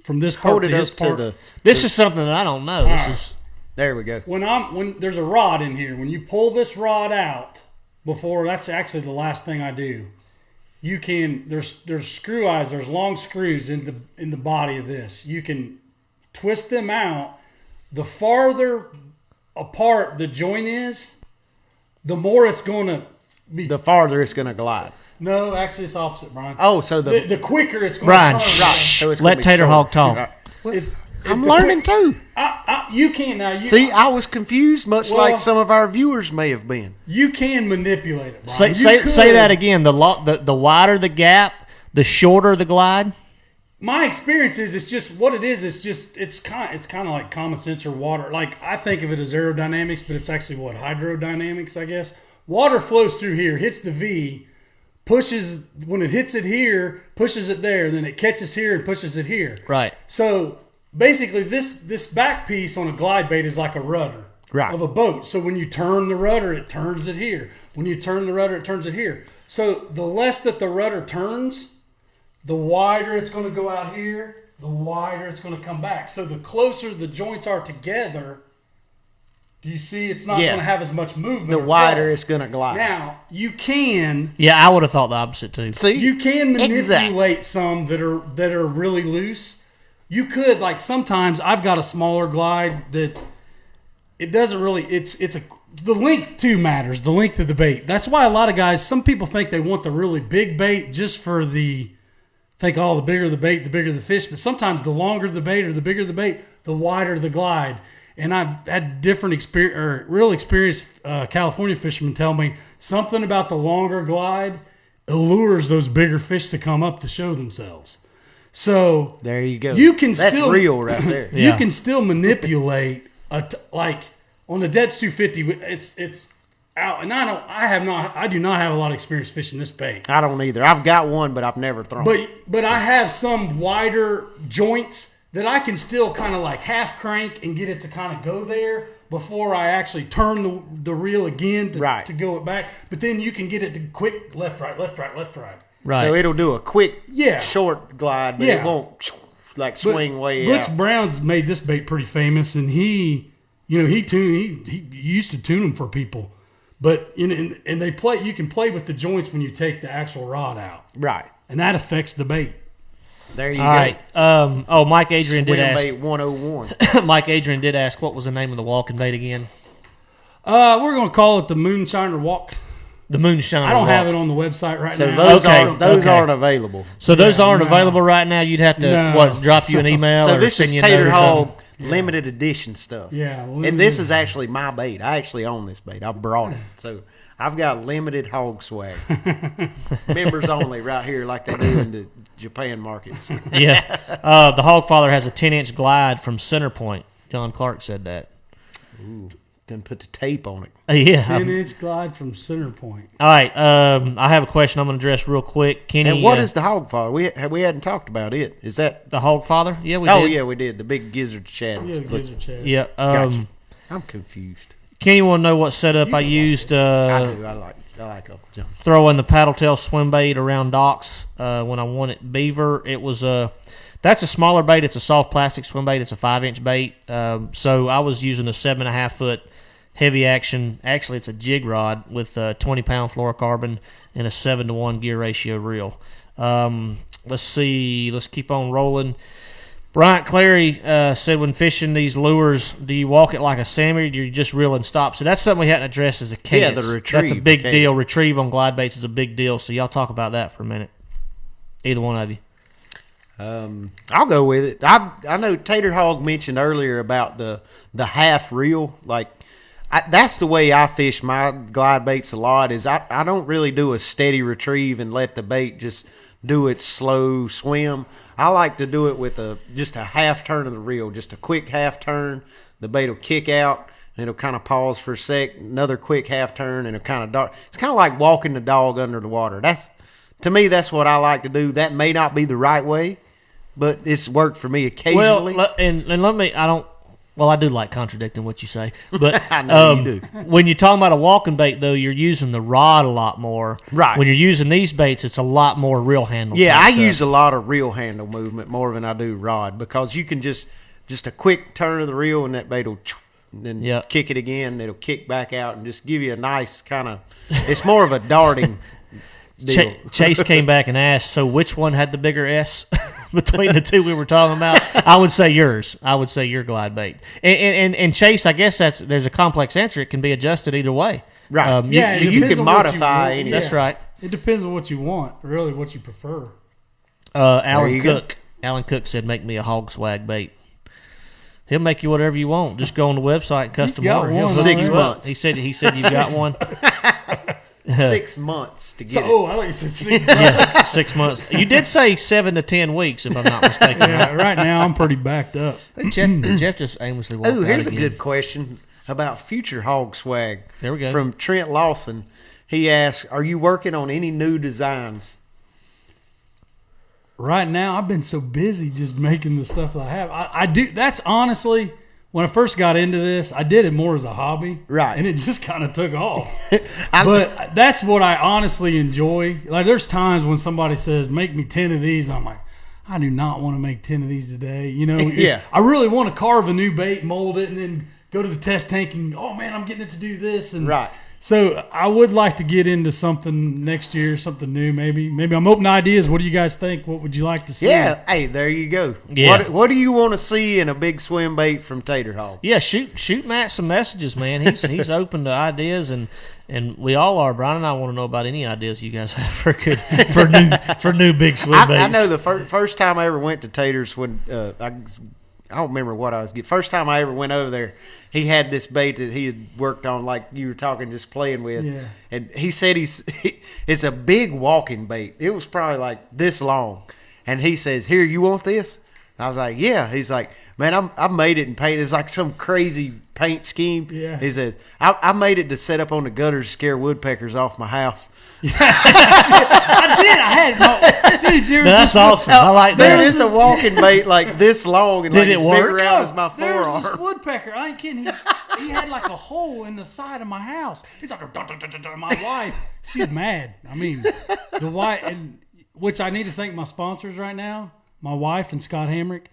from this part Hold to it up this to part? this is something that I don't know. This is There we go. When there's a rod in here, when you pull this rod out before, that's actually the last thing I do. You can there's screw eyes, there's long screws in the body of this. You can twist them out. The farther apart the joint is, the more it's going to be. The farther it's going to glide. No, actually it's opposite, Brian. Oh, so The quicker it's going Brian, to turn. shh. So it's gonna Let be Tater short. Hog talk. It's- I'm the learning quick- too. You can now. See, I was confused, much Well- like some of our viewers may have been. You can manipulate it, Brian. Say that again. The wider the gap, the shorter the glide. My experience is it's just what it is. It's kind of like common sense or water. Like I think of it as aerodynamics, but it's actually hydrodynamics, I guess. Water flows through here, hits the V, pushes when it hits it here, pushes it there, then it catches here and pushes it here. Right. So basically, this back piece on a glide bait is like a rudder of a boat. So when you turn the rudder, it turns it here. When you turn the rudder, it turns it here. So the less that the rudder turns, the wider it's going to go out here, the wider it's going to come back. So the closer the joints are together, Do you see? It's not Yeah. going to have as much movement. The or wider play. it's going to glide. Now you can Yeah, I would have thought the opposite too. See, you can manipulate Exactly. some that are really loose. You could, like, sometimes I've got a smaller glide that it doesn't really. The length too matters. The length of the bait. That's why a lot of guys. Some people think they want the really big bait just for the. Think, oh, the bigger the bait, the bigger the fish. But sometimes the longer the bait or the bigger the bait, the wider the glide. And I've had different experience, or real experienced California fishermen tell me something about the longer glide allures those bigger fish to come up to show themselves. So there you go. You can That's still real right there. Yeah. You can still manipulate like on the Depths 250. It's out, and I do not have a lot of experience fishing this bait. I don't either. I've got one, but I've never thrown it. But I have some wider joints that I can still kind of like half crank and get it to kind of go there before I actually turn the reel again to go it back. But then you can get it to quick left, right, left, right, left, right. Right. So it'll do a quick, Yeah. short glide, but Yeah. it won't like swing way Butch out. Brown's made this bait pretty famous, and he used to tune them for people. But and they play. You can play with the joints when you take the actual rod out, Right. and that affects the bait. There you All go. right. Mike Adrian did ask. Swimbait 101. Mike Adrian did ask, what was the name of the walking bait again? We're gonna call it the moonshiner walk. The moonshiner. I don't walk. have it on the website right So now. those Okay. aren't available. So those aren't no. available right now. You'd have to No. drop you an email So or this send is you a note Tater or Hog something? limited edition stuff. Yeah, And this is actually my bait. I actually own this bait. I brought it. So I've got limited hog swag. Members only right here like they do in the Japan markets. Yeah. The Hogfather has a 10-inch glide from center point. John Clark said that. Ooh, then put the tape on it. Yeah. 10-inch glide from center point. All right. I have a question I'm going to address real quick. Kenny, And what is the hog father? We hadn't talked about it. Is that? the Hogfather? Yeah, we Oh did. yeah, we did. The big gizzard shad. Yeah, the gizzard shad. Yeah. Gotcha. I'm confused. Kenny want to know what setup I used I do. I like Uncle John. throwing the paddle tail swim bait around docks when I wanted beaver. It was that's a smaller bait. It's a soft plastic swim bait. It's a 5-inch bait. So I was using a 7.5 foot heavy action. Actually, it's a jig rod with a 20-pound fluorocarbon and a 7-to-1 gear ratio reel. Let's see. Let's keep on rolling. Bryant Clary said, when fishing these lures, do you walk it like a salmon, or do you just reel and stop? So that's something we hadn't addressed as a cadence. the retrieve That's a big cadence. deal. Retrieve on glide baits is a big deal. So y'all talk about that for a minute. Either one of you. I'll go with it. I know Tater Hog mentioned earlier about the half reel. Like that's the way I fish my glide baits a lot. Is I don't really do a steady retrieve and let the bait just do its slow swim. I like to do it with just a half turn of the reel, just a quick half turn. The bait will kick out, and it'll kind of pause for a sec. Another quick half turn, and it'll kind of dart. It's kind of like walking the dog under the water. To me, that's what I like to do. That may not be the right way, but it's worked for me occasionally. Well, and let me. I do like contradicting what you say, but I know you do. When you're talking about a walking bait, though, you're using the rod a lot more. Right. When you're using these baits, it's a lot more reel handle. Yeah, type I stuff. use a lot of reel handle movement more than I do rod, because you can just a quick turn of the reel and that bait will then Yep. kick it again. And it'll kick back out and just give you a nice kind of. It's more of a darting deal. Chase came back and asked, so which one had the bigger S between the two we were talking about? I would say yours. I would say your glide bait. And Chase, I guess there's a complex answer. It can be adjusted either way. Right. Yeah, So it you depends can on what modify want. any. That's right. It depends on what you want, really, what you prefer. Alan you go. Cook. Alan Cook said, make me a hog swag bait. He'll make you whatever you want. Just go on the website and custom got order. one He'll on hook there. 6 you up. months. He said you've got one. 6 months to get So, it. I thought you said 6 months. Yeah, 6 months. You did say 7 to 10 weeks, if I'm not mistaken. Yeah, right now I'm pretty backed up. Jeff just aimlessly walked Oh, out here's a again. good question about future hog swag. There we go. From Trent Lawson. He asks, "Are you working on any new designs?" Right now, I've been so busy just making the stuff that I have. I do. That's honestly, when I first got into this, I did it more as a hobby. Right. And it just kind of took off. But that's what I honestly enjoy. Like, there's times when somebody says, make me 10 of these. I'm like, I do not want to make 10 of these today. You know, Yeah. I really want to carve a new bait, mold it, and then go to the test tank and, oh, man, I'm getting it to do this. And Right. So I would like to get into something next year, something new maybe. Maybe I'm open to ideas. What do you guys think? What would you like to see? Yeah, hey, there you go. Yeah. What do you want to see in a big swim bait from Tater Hog? Yeah, shoot Matt some messages, man. He's open to ideas, and we all are. Brian and I want to know about any ideas you guys have for new big swim baits. I know the first time I ever went to Tater's when I don't remember what I was getting. First time I ever went over there, he had this bait that he had worked on, like you were talking, just playing with. Yeah. And he said it's a big walking bait. It was probably like this long. And he says, "Here, you want this?" I was like, "Yeah." He's like, "Man, I made it in paint. It's like some crazy paint scheme." Yeah. He says, I made it to set up on the gutters to scare woodpeckers off my house. I did. I had dude. There was That's this, awesome. I like There that. is a walking bait like this long and Did like it as work? big around as my There was this forearm. woodpecker. I ain't kidding. He had like a hole in the side of my house. He's like, dun, dun, dun, dun, dun. My wife, she's mad. I mean, the wife, and which I need to thank my sponsors right now, my wife and Scott Hamrick.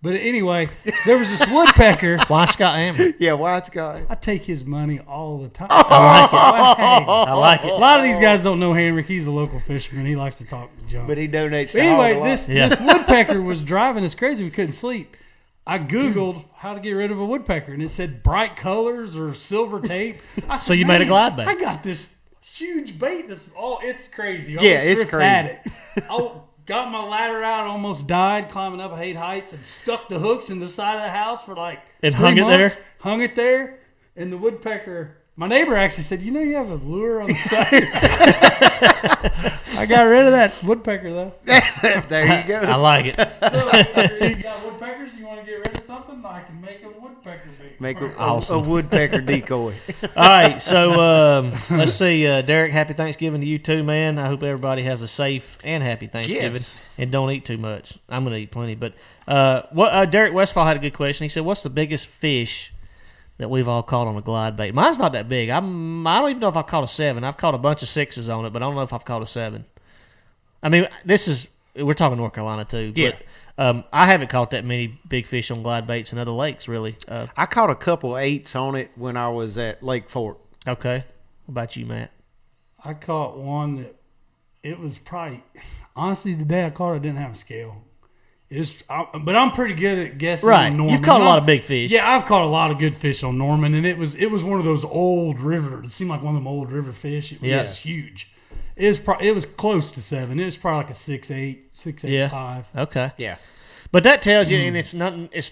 But anyway, there was this woodpecker. Why Scott Hammer? Yeah, white guy. I take his money all the time. I like it. A lot of these guys don't know Hamrick. He's a local fisherman. He likes to talk junk. But he donates. But to Hog a anyway, lot. this woodpecker was driving us crazy. We couldn't sleep. I Googled how to get rid of a woodpecker, and it said bright colors or silver tape. I So said, you made a "Man, glide bait." I got this huge bait. It's crazy. I Yeah, almost it's stripped crazy. at it. I got my ladder out, almost died climbing up 8 heights, and stuck the hooks in the side of the house for like And 3 hung it there? months. Hung it there, and the woodpecker. My neighbor actually said, "You know, you have a lure on the side." I got rid of that woodpecker though. There you go. I like it. So, you got woodpeckers? You want to get rid of something? I can make a woodpecker bait. Make a Awesome. woodpecker decoy. All right, so let's see, Derek. Happy Thanksgiving to you too, man. I hope everybody has a safe and happy Thanksgiving, Yes. and don't eat too much. I'm gonna eat plenty, but Derek Westfall had a good question. He said, "What's the biggest fish that we've all caught on a glide bait?" Mine's not that big. I don't even know if I've caught a 7. I've caught a bunch of 6s on it, but I don't know if I've caught a 7. I mean, we're talking North Carolina too. Yeah. But I haven't caught that many big fish on glide baits in other lakes, really. I caught a couple 8s on it when I was at Lake Fork. Okay. What about you, Matt? I caught one that it was probably honestly the day I caught it, I didn't have a scale. But I'm pretty good at guessing. Right. On Norman. You've caught a lot of big fish. Yeah, I've caught a lot of good fish on Norman, and it was one of those old river. It seemed like one of them old river fish. It was huge. It was close to 7. It was probably like a 6'8", 6'8", Okay. Yeah. But that tells you, and it's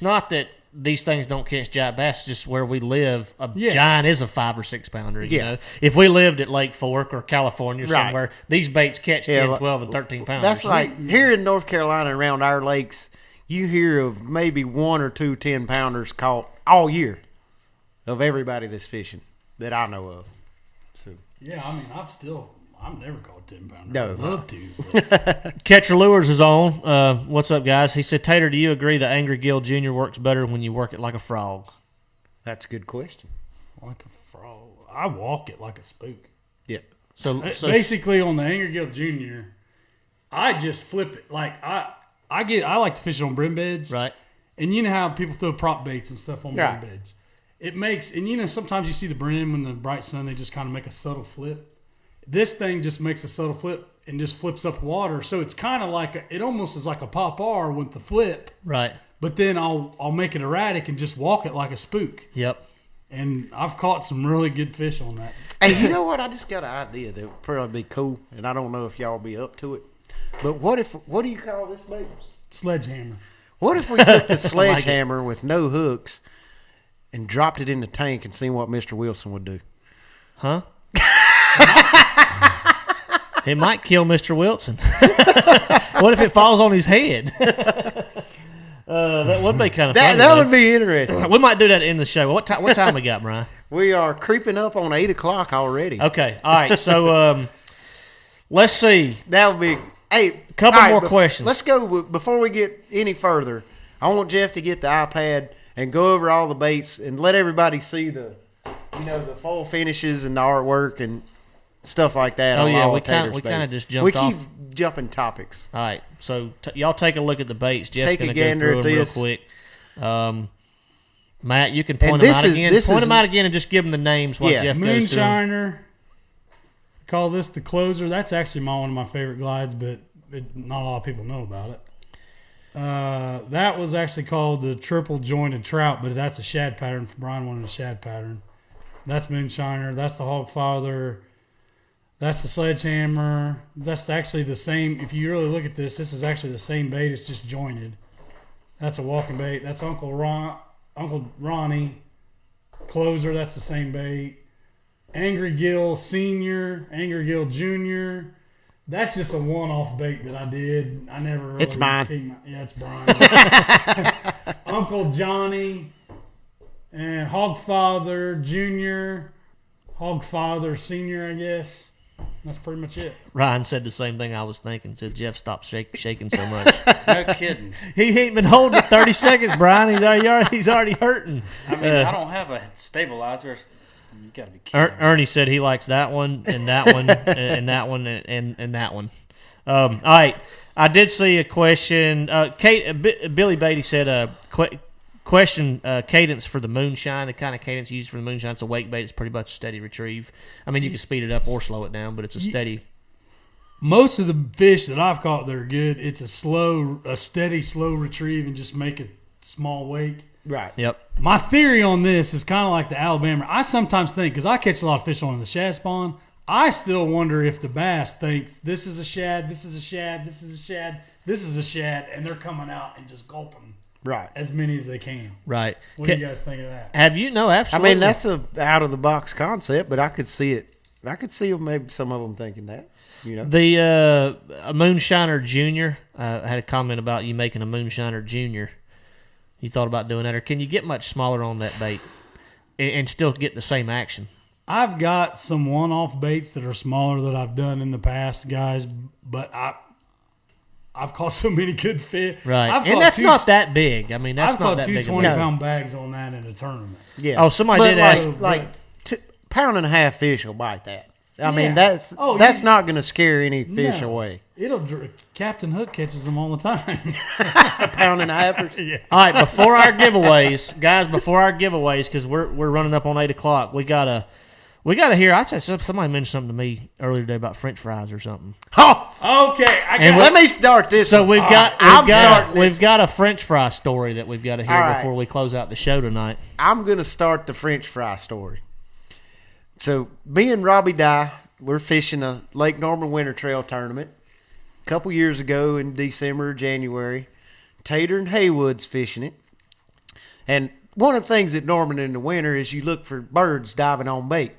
not that these things don't catch giant bass. It's just where we live, giant is a 5 or 6 pounder. You know, if we lived at Lake Fork or California somewhere, these baits catch 10, 12, and 13 pounders. That's like here in North Carolina around our lakes, you hear of maybe 1 or 2 10-pounders caught all year of everybody that's fishing that I know of. So Yeah, I mean, I've never caught 10-pounder. No. I'd love to. Catcher Lures is on. What's up, guys? He said, Tater, do you agree that Angry Gill Jr. works better when you work it like a frog? that's a good question. Like a frog. I walk it like a spook. Yeah. So Basically, on the Angry Gill Jr., I just flip it. Like I like to fish on brim beds. right. And you know how people throw prop baits and stuff on Right. brim beds. It makes, and you know, sometimes you see the brim when the bright sun, they just kind of make a subtle flip. This thing just makes a subtle flip and just flips up water. So it's kind of like, it almost is like a pop-R with the flip. Right. But then I'll make it erratic and just walk it like a spook. Yep. And I've caught some really good fish on that. Hey, you know what? I just got an idea that would probably be cool, and I don't know if y'all be up to it. But what do you call this bait? Sledgehammer. What if we took the sledgehammer with no hooks and dropped it in the tank and seen what Mr. Wilson would do? Huh? It might kill Mr. Wilson. What if it falls on his head? That would be kind of funny. That would be interesting. We might do that in the show. What time we got, Brian? We are creeping up on 8 o'clock already. Okay. All right. So let's see. That would be. Hey, Couple all right, more questions. Let's go before we get any further. I want Jeff to get the iPad and go over all the baits and let everybody see the full finishes and the artwork and stuff like that. Oh, on yeah, all we of Tater's kinda baits. just jumped off. We keep jumping topics. All right. So y'all take a look at the baits. Jeff's Take a going to go gander through at them real this. quick. Matt, you can point them out again. Point them out again and just give them the names while Jeff goes through. Moonshiner. Call this the closer. That's actually one of my favorite glides, but not a lot of people know about it. That was actually called the triple jointed trout, but that's a shad pattern. Brian wanted a shad pattern. That's Moonshiner. That's the Hogfather. That's the Sledgehammer. That's actually the same. If you really look at this is actually the same bait. It's just jointed. That's a walking bait. That's Uncle Ronnie. Closer. That's the same bait. Angry Gill Senior. Angry Gill Junior. That's just a one-off bait that I did. I never really... It's mine. It's Brian. Uncle Johnny. And Hogfather Junior. Hogfather Senior, I guess. That's pretty much it. Ryan said the same thing I was thinking. Said Jeff, stop shaking so much. No kidding. He ain't been holding it 30 seconds, Brian. He's already hurting. I mean, I don't have a stabilizer. You gotta be kidding. Ernie said he likes that one and that one and that one and that one. All right, I did see a question. Billy Beatty said question cadence for the moonshine. The kind of cadence used for the moonshine. It's a wake bait. It's pretty much steady retrieve. I mean, you can speed it up or slow it down, but it's a steady. Most of the fish that I've caught that are good, it's a steady, slow retrieve and just make a small wake. Right. Yep. My theory on this is kind of like the Alabama. I sometimes think, because I catch a lot of fish on the shad spawn, I still wonder if the bass think this is a shad, this is a shad, this is a shad, this is a shad, and they're coming out and just gulping as many as they can. Right. What do you guys think of that? Have you? No, absolutely. I mean, that's a out of the box concept, but I could see it. I could see maybe some of them thinking that. You know, the a moonshiner junior. I had a comment about you making a moonshiner junior. You thought about doing that, or can you get much smaller on that bait and still get the same action? I've got some one-off baits that are smaller that I've done in the past, guys, but I've caught so many good fish. Right, and that's not that big. I mean, that's I've not caught that big. I've caught 20-pound bags on that in a tournament. Yeah. Oh, somebody did ask. Like pound and a half fish will bite that. I mean, that's not going to scare any fish away. Captain Hook catches them all the time. A pound and a half. Yeah. All right, before our giveaways, guys, because we're running up on 8:00, we gotta hear. I said somebody mentioned something to me earlier today about French fries or something. Oh, okay. Let me start this. So we've got a French fry story that we've got to hear before we close out the show tonight. I'm going to start the French fry story. So me and Robbie Dye, we're fishing a Lake Norman Winter Trail tournament a couple years ago in December or January. Tater and Haywood's fishing it. And one of the things at Norman in the winter is you look for birds diving on bait.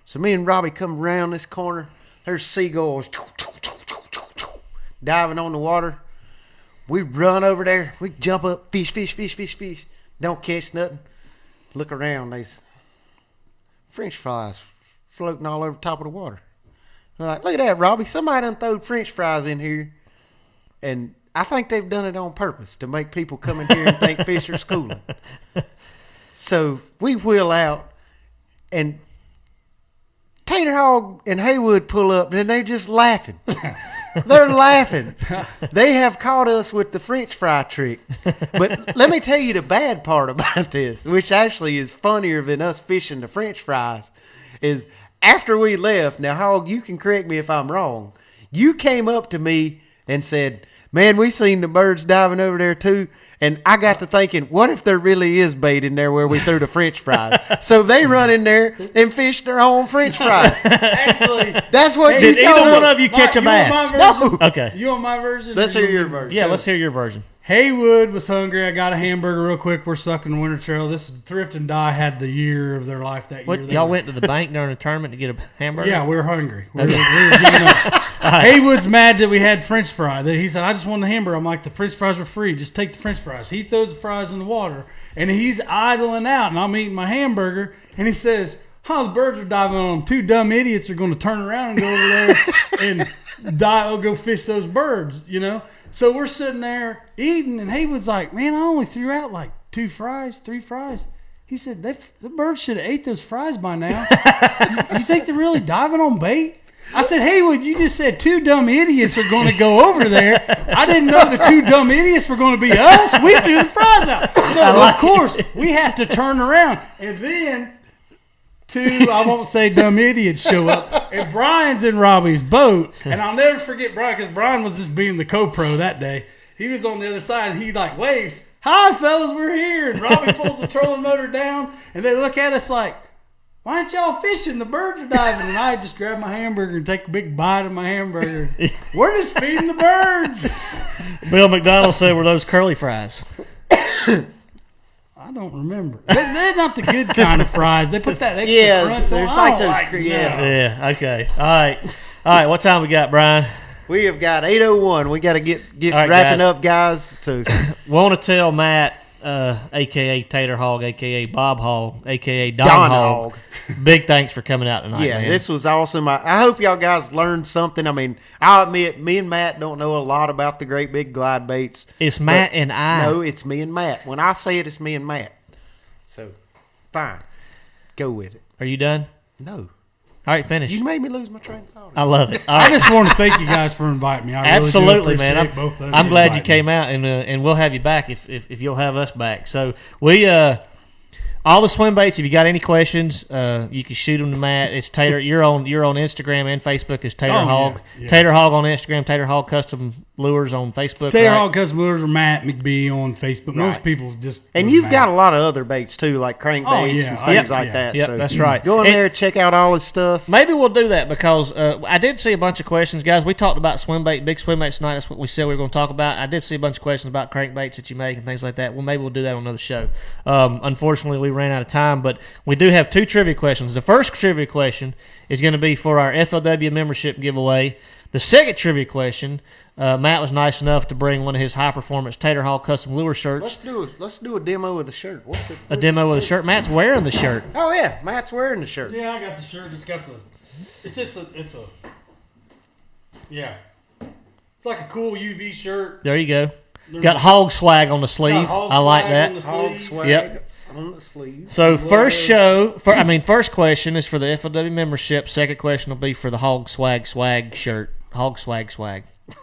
So me and Robbie come around this corner. There's seagulls diving on the water. We run over there. We jump up, fish. Don't catch nothing. Look around. There's French fries floating all over the top of the water. We're like, look at that, Robbie. Somebody done throwed French fries in here. And I think they've done it on purpose to make people come in here and think fish are schooling. So we wheel out, and Tater Hog and Haywood pull up, and they're just laughing. They're laughing. They have caught us with the French fry trick. But let me tell you the bad part about this, which actually is funnier than us fishing the French fries, is after we left, now Hog, you can correct me if I'm wrong, you came up to me and said, man, we seen the birds diving over there too. And I got to thinking, what if there really is bait in there where we threw the French fries? So they run in there and fish their own French fries. Actually, that's what did you told either one me. of you catch a bass? No. Okay. You want my version? Let's hear your version. Yeah, let's hear your version. Haywood was hungry. I got a hamburger real quick. We're stuck in the Winter Trail. This Thrift and Die had the year of their life that year. Y'all went to the bank during the tournament to get a hamburger? Yeah, we were hungry. We were giving up. Haywood's mad that we had French fry. He said, I just wanted a hamburger. I'm like, the French fries are free. Just take the French fries. He throws the fries in the water, and he's idling out, and I'm eating my hamburger, and he says, the birds are diving on them. Two dumb idiots are going to turn around and go over there and go fish those birds, you know? So we're sitting there eating, and Haywood's like, man, I only threw out like 3 fries. He said, the birds should have ate those fries by now. You think they're really diving on bait? I said, Haywood, you just said 2 dumb idiots are going to go over there. I didn't know the 2 dumb idiots were going to be us. We threw the fries out. So, of course, we have to turn around. And then 2, I won't say dumb idiots show up. And Brian's in Robbie's boat. And I'll never forget Brian, because Brian was just being the co-pro that day. He was on the other side, and he like waves, "Hi, fellas, we're here." And Robbie pulls the trolling motor down, and they look at us like, "Why aren't y'all fishing? The birds are diving." And I just grab my hamburger and take a big bite of my hamburger. We're just feeding the birds. Bill McDonald said, "Were those curly fries?" I don't remember. They're not the good kind of fries. They put that extra crunch on. There's I like don't those. like Yeah. Okay. All right. What time we got, Brian? We have got 8:01. We got to get right, wrapping guys. up, guys. So We want to tell Matt, a.k.a. Tater Hog, a.k.a. Bob Hog, a.k.a. Don Hog. Big thanks for coming out tonight, yeah, man. this was awesome. I hope y'all guys learned something. I mean, I'll admit, me and Matt don't know a lot about the great big glide baits. It's Matt and I. No, it's me and Matt. When I say it, it's me and Matt. So, fine. Go with it. Are you done? No. All right, finish. You made me lose my train of thought. I love it. All I right. just want to thank you guys for inviting me. I Absolutely, really do man. appreciate both of you I'm glad you inviting came out, and we'll have you back if you'll have us back. So we all the swim baits. If you got any questions, you can shoot them to Matt. It's Tater. You're on Instagram and Facebook as Tater Oh, Hog. yeah. Tater Hog on Instagram. Tater Hog Custom Lures on Facebook. Tater right? Hog Custom Lures or Matt McBee on Facebook. Most Right. people just And go you've Matt. got a lot of other baits too, like crankbaits Oh, yeah. and things Yep. like Yeah. that. Yep, So that's right. Go in And- there, check out all his stuff. Maybe we'll do that because I did see a bunch of questions, guys. We talked about Swimbait, big Swimbaits tonight. That's what we said we were going to talk about. I did see a bunch of questions about crankbaits that you make and things like that. Well, maybe we'll do that on another show. Unfortunately, we ran out of time, but we do have 2 trivia questions. The first trivia question is going to be for our FLW membership giveaway. The second trivia question, Matt was nice enough to bring one of his high-performance Tater Hog custom lure shirts. Let's do a demo of the shirt. What's it? A demo of the shirt. Matt's wearing the shirt. Oh yeah, Matt's wearing the shirt. Yeah, I got the shirt. It's got the. It's a. Yeah. It's like a cool UV shirt. There you go. Got hog swag on the sleeve. Got hog I like swag that. on the Hog sleeve. swag Yep. on the sleeve. So first question is for the FLW membership. Second question will be for the Hog Swag shirt. Hog Swag.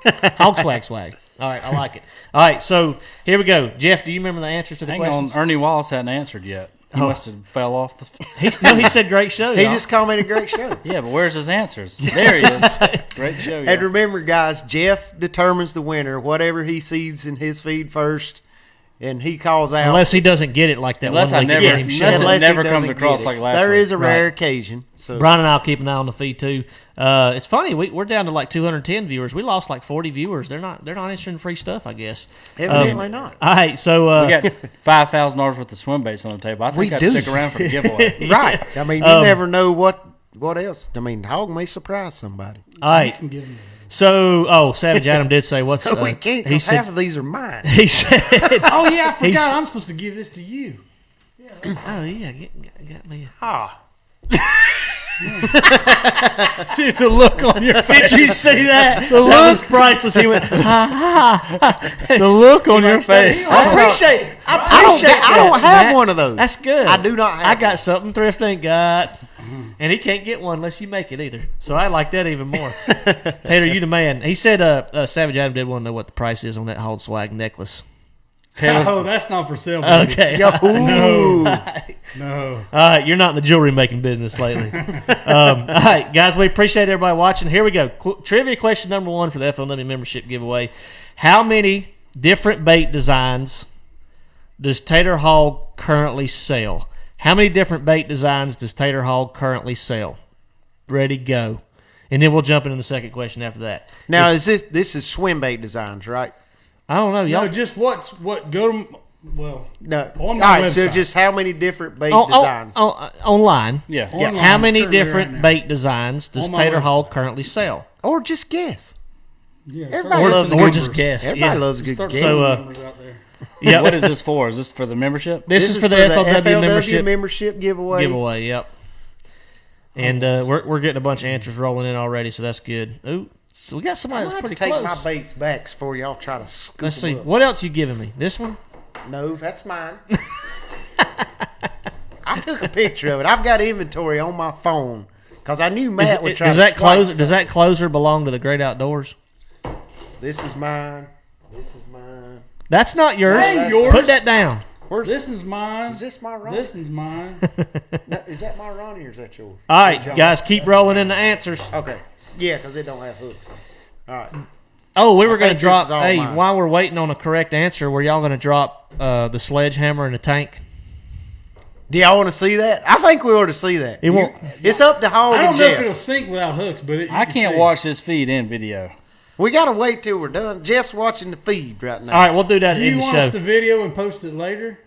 Hog Swag. All right, I like it. All right, so here we go. Jeff, do you remember the answers to the Hang questions? on, Ernie Wallace hadn't answered yet. He must have fell off the. He said great show. He y'all. just commented great show. Yeah, but where's his answers? There he is. Great show. And Yeah. remember, guys, Jeff determines the winner. Whatever he sees in his feed first, and he calls out. Unless he doesn't get it like that Unless one I week never- at Game Yes, Show. unless it he never doesn't comes across get it. like last There week. is a rare Right. occasion. So Brian and I will keep an eye on the feed too. It's funny we're down to like 210 viewers. We lost like 40 viewers. They're not interested in free stuff, I guess. evidently not. All right, so We got $5,000 worth of swim baits on the table. I think We I'd do. stick around for the giveaway. Right. I mean, you never know what else. I mean, Hog may surprise somebody. all right. Give me So Savage Adam did say what's we can't. he 'Cause said half of these are mine. he said Oh yeah, I He's- forgot. I'm supposed to give this to you. oh yeah got me. Ah, See the look on your face. Did you see that? The look was priceless. He went, the look on your face. I appreciate I don't have one of those. That's good. I do not have I got one. something Thrift ain't got. And he can't get one unless you make it either. So I like that even more. Tater, you the man. He said Savage Adam did want to know what the price is on that Hog Swag necklace. Oh, that's not for sale. Baby. Okay. Yo, ooh. No. All right, you're not in the jewelry making business lately. All right, guys, we appreciate everybody watching. Here we go. Trivia question number 1 for the FLW membership giveaway. How many different bait designs does Tater Hog currently sell? How many different bait designs does Tater Hog currently sell? Ready, go. And then we'll jump into the second question after that. Now, this is swim bait designs, right? I don't know, y'all. No, just what go to well No. On All my right, so website. just how many different bait On- designs? online. Yeah. Online, How many currently different right now. bait designs does On my Tater website. Hog currently sell? Or just guess. Yeah, Everybody Or, loves a or good just guess. Everybody Yeah. loves a good Start guess. So, numbers out there. Yeah. What is this for? Is this for the membership? This is for the FLW membership membership giveaway. giveaway. Yep. And we're getting a bunch of answers rolling in already, so that's good. Ooh, so we got somebody I'm that's going to pretty take close. my baits back before y'all try to scoop Let's see. them up. What else you giving me? This one? No, that's mine. I took a picture of it. I've got inventory on my phone Because I knew Matt would try does to that swipe closer? Does that closer belong to the Great Outdoors? This is mine. This is mine. That's not yours. Hey, yours. Put that down. This is mine. Is this my Ronnie? This is mine. No, is that my Ronnie or is that yours? All right, guys, keep rolling in the answers. Okay. Yeah, because it don't have hooks. All right. Oh, we were going to think this drop. is all Hey, mine. while we're waiting on a correct answer, were y'all going to drop the sledgehammer in the tank? Do y'all want to see that? I think we ought to see that. It won't. It's up to Hog I and don't know if Jeff. it'll sync without hooks, but you I can can't see. watch this feed in video. We got to wait till we're done. Jeff's watching the feed right now. All right, we'll do that Do in you the want show. us to video and post it later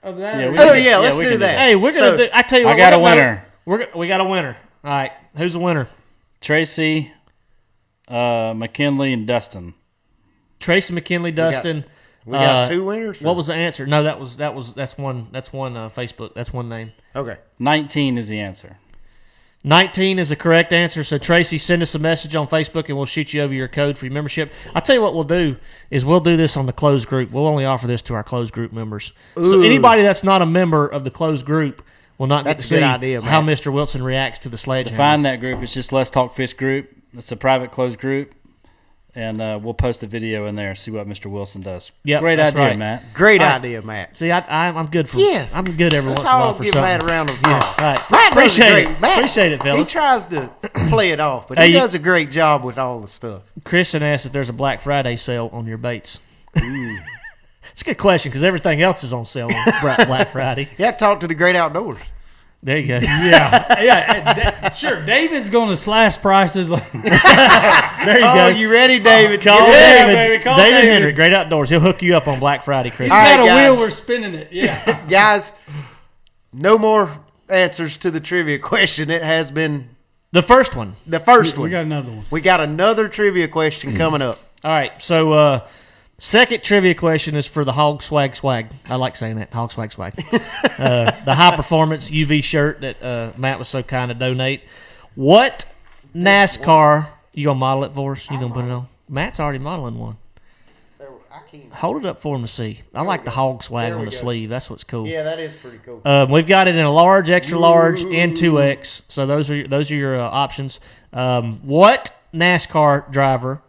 of that? Yeah, Or- we Oh, can- yeah, let's we do can that. Hey, we're So- gonna do. I tell you what, I got a we're gonna winner. we got a winner. All right, who's the winner? Tracy, McKinley, and Dustin. Tracy McKinley, Dustin. We got two winners? What was the answer? No, that's one Facebook. That's one name. Okay. 19 is the answer. 19 is the correct answer. So Tracy, send us a message on Facebook and we'll shoot you over your code for your membership. I'll tell you what we'll do is we'll do this on the closed group. We'll only offer this to our closed group members. So Ooh. anybody that's not a member of the closed group will not get That's to a good see idea, how man. Mr. Wilson reacts to the sledgehammer. Find that group. It's just Let's Talk Fish group. It's a private closed group. And we'll post a video in there. See what Mr. Wilson does. Yep, Great that's idea, right. Matt. Great All right. idea, Matt. See, I'm good for. Yes. I'm good every Let's once in a while all for give something. Matt a round of applause. All right, Matt does a appreciate great- it. Matt, Appreciate it, He fellas. tries to play it off, but Hey, he you- does a great job with all the stuff. Kristen asked if there's a Black Friday sale on your baits. It's a good question because everything else is on sale on Black Friday. You have to talk to the Great Outdoors. There you go. yeah. Sure, David's going to slash prices. There you Oh, go. you ready, David? Call Yeah, David. baby, call David David. Henry, Great Outdoors. He'll hook you up on Black Friday, Chris. He's All right, got a guys. wheel, we're spinning it. Yeah. Guys, no more answers to the trivia question. It has been The first one. the first We one. got another one. We got another trivia question coming up. All right. So, second trivia question is for the Hog Swag Swag. I like saying that. Hog Swag Swag. The high performance UV shirt that Matt was so kind to donate. What NASCAR, you going to model it for us? You going to put it on? Matt's already modeling one. I can't. Hold it up for him to see. I like the Hog Swag There on we the go. sleeve. That's what's cool. Yeah, that is pretty cool. We've got it in a large, extra large, and 2X. So those are your options. What NASCAR driver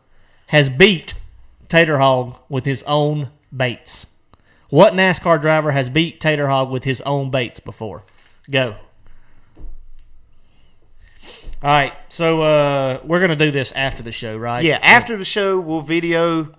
has beat Tater Hog with his own baits? What NASCAR driver has beat Tater Hog with his own baits before? Go. All right. So we're gonna do this after the show, right? Yeah, after the show, we'll video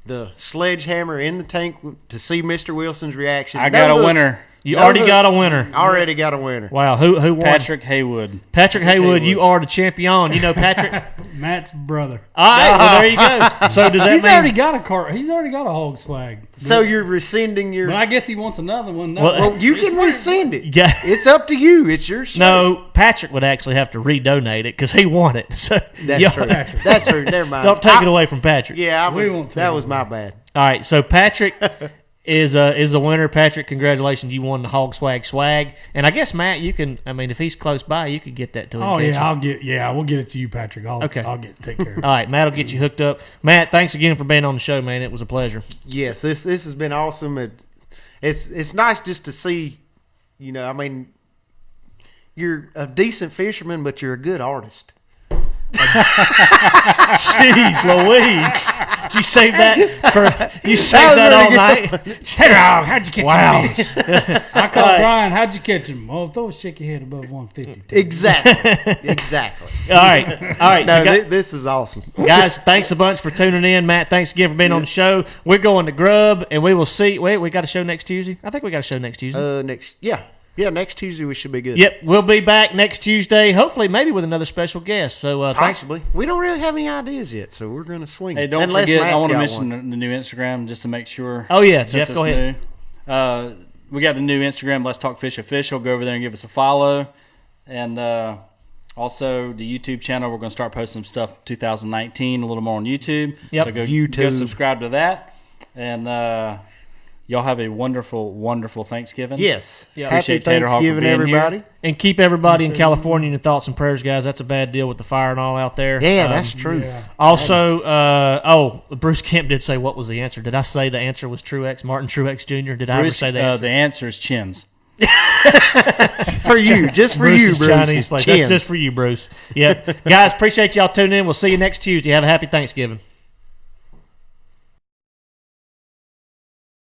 the sledgehammer in the tank to see Mr. Wilson's reaction. I got a hooks. winner. You No already got a hooks. winner. Already got a winner. Wow. Who won? Patrick Haywood. Patrick Haywood. You are the champion. You know Patrick. Matt's brother. All right. Well, there you go. So does that He's mean? already got a car. He's already got a hog swag. So you're rescinding your. But I guess he wants another one. No, Well, You can rescind it. Yeah. It's up to you. It's your shirt. No, Patrick would actually have to redonate it because he won it. So That's y'all- true. That's true. Never mind. Don't take it away from Patrick. Yeah, We won't take that it was away. my bad. All right. So Patrick is the winner. Patrick, congratulations! You won the Hog Swag. And I guess Matt, you can. I mean, if he's close by, you could get that to him. Oh can't yeah, you? we'll get it to you, Patrick. Okay. I'll take care of it. All right, Matt will get you hooked up. Matt, thanks again for being on the show, man. It was a pleasure. Yes, this has been awesome. It's nice just to see. You know, I mean, you're a decent fisherman, but you're a good artist. Jeez, Louise! Did you save that for? You saved was that really all good. night? Hey, dog, how'd you catch Wow. him fish? I called Brian. How'd you catch him? Well, throw a shake your head above 150. Exactly. Exactly. All right. No, So guys, this is awesome. guys, thanks a bunch for tuning in. Matt, thanks again for being on the show. We're going to Grub, and we will see. Wait, we got a show next Tuesday. I think we got a show next Tuesday. Next Tuesday we should be good. Yep, we'll be back next Tuesday. Hopefully, maybe with another special guest. So thanks. Possibly. We don't really have any ideas yet, so we're going to swing. Hey, it. don't Unless forget, I Matt's want to got mention one. the new Instagram just to make sure. Oh yeah, since Jeff, it's go ahead. new. We got the new Instagram, Let's Talk Fish Official. Go over there and give us a follow. And also the YouTube channel, we're going to start posting some stuff 2019, a little more on YouTube. Yep. So go YouTube. subscribe to that. And y'all have a wonderful, wonderful Thanksgiving. Yes. Yeah. Happy Appreciate Tater Hog for Thanksgiving, being here. everybody. And keep everybody in California in your thoughts and prayers, guys. That's a bad deal with the fire and all out there. Yeah, that's true. Yeah. Also, Bruce Kemp did say what was the answer. Did I say the answer was Truex, Martin Truex Jr.? Did I ever Bruce, say the answer? the answer is chins. For you, just for Bruce's you, Bruce. Chinese place. That's just for you, Bruce. Yeah, guys, appreciate y'all tuning in. We'll see you next Tuesday. Have a happy Thanksgiving.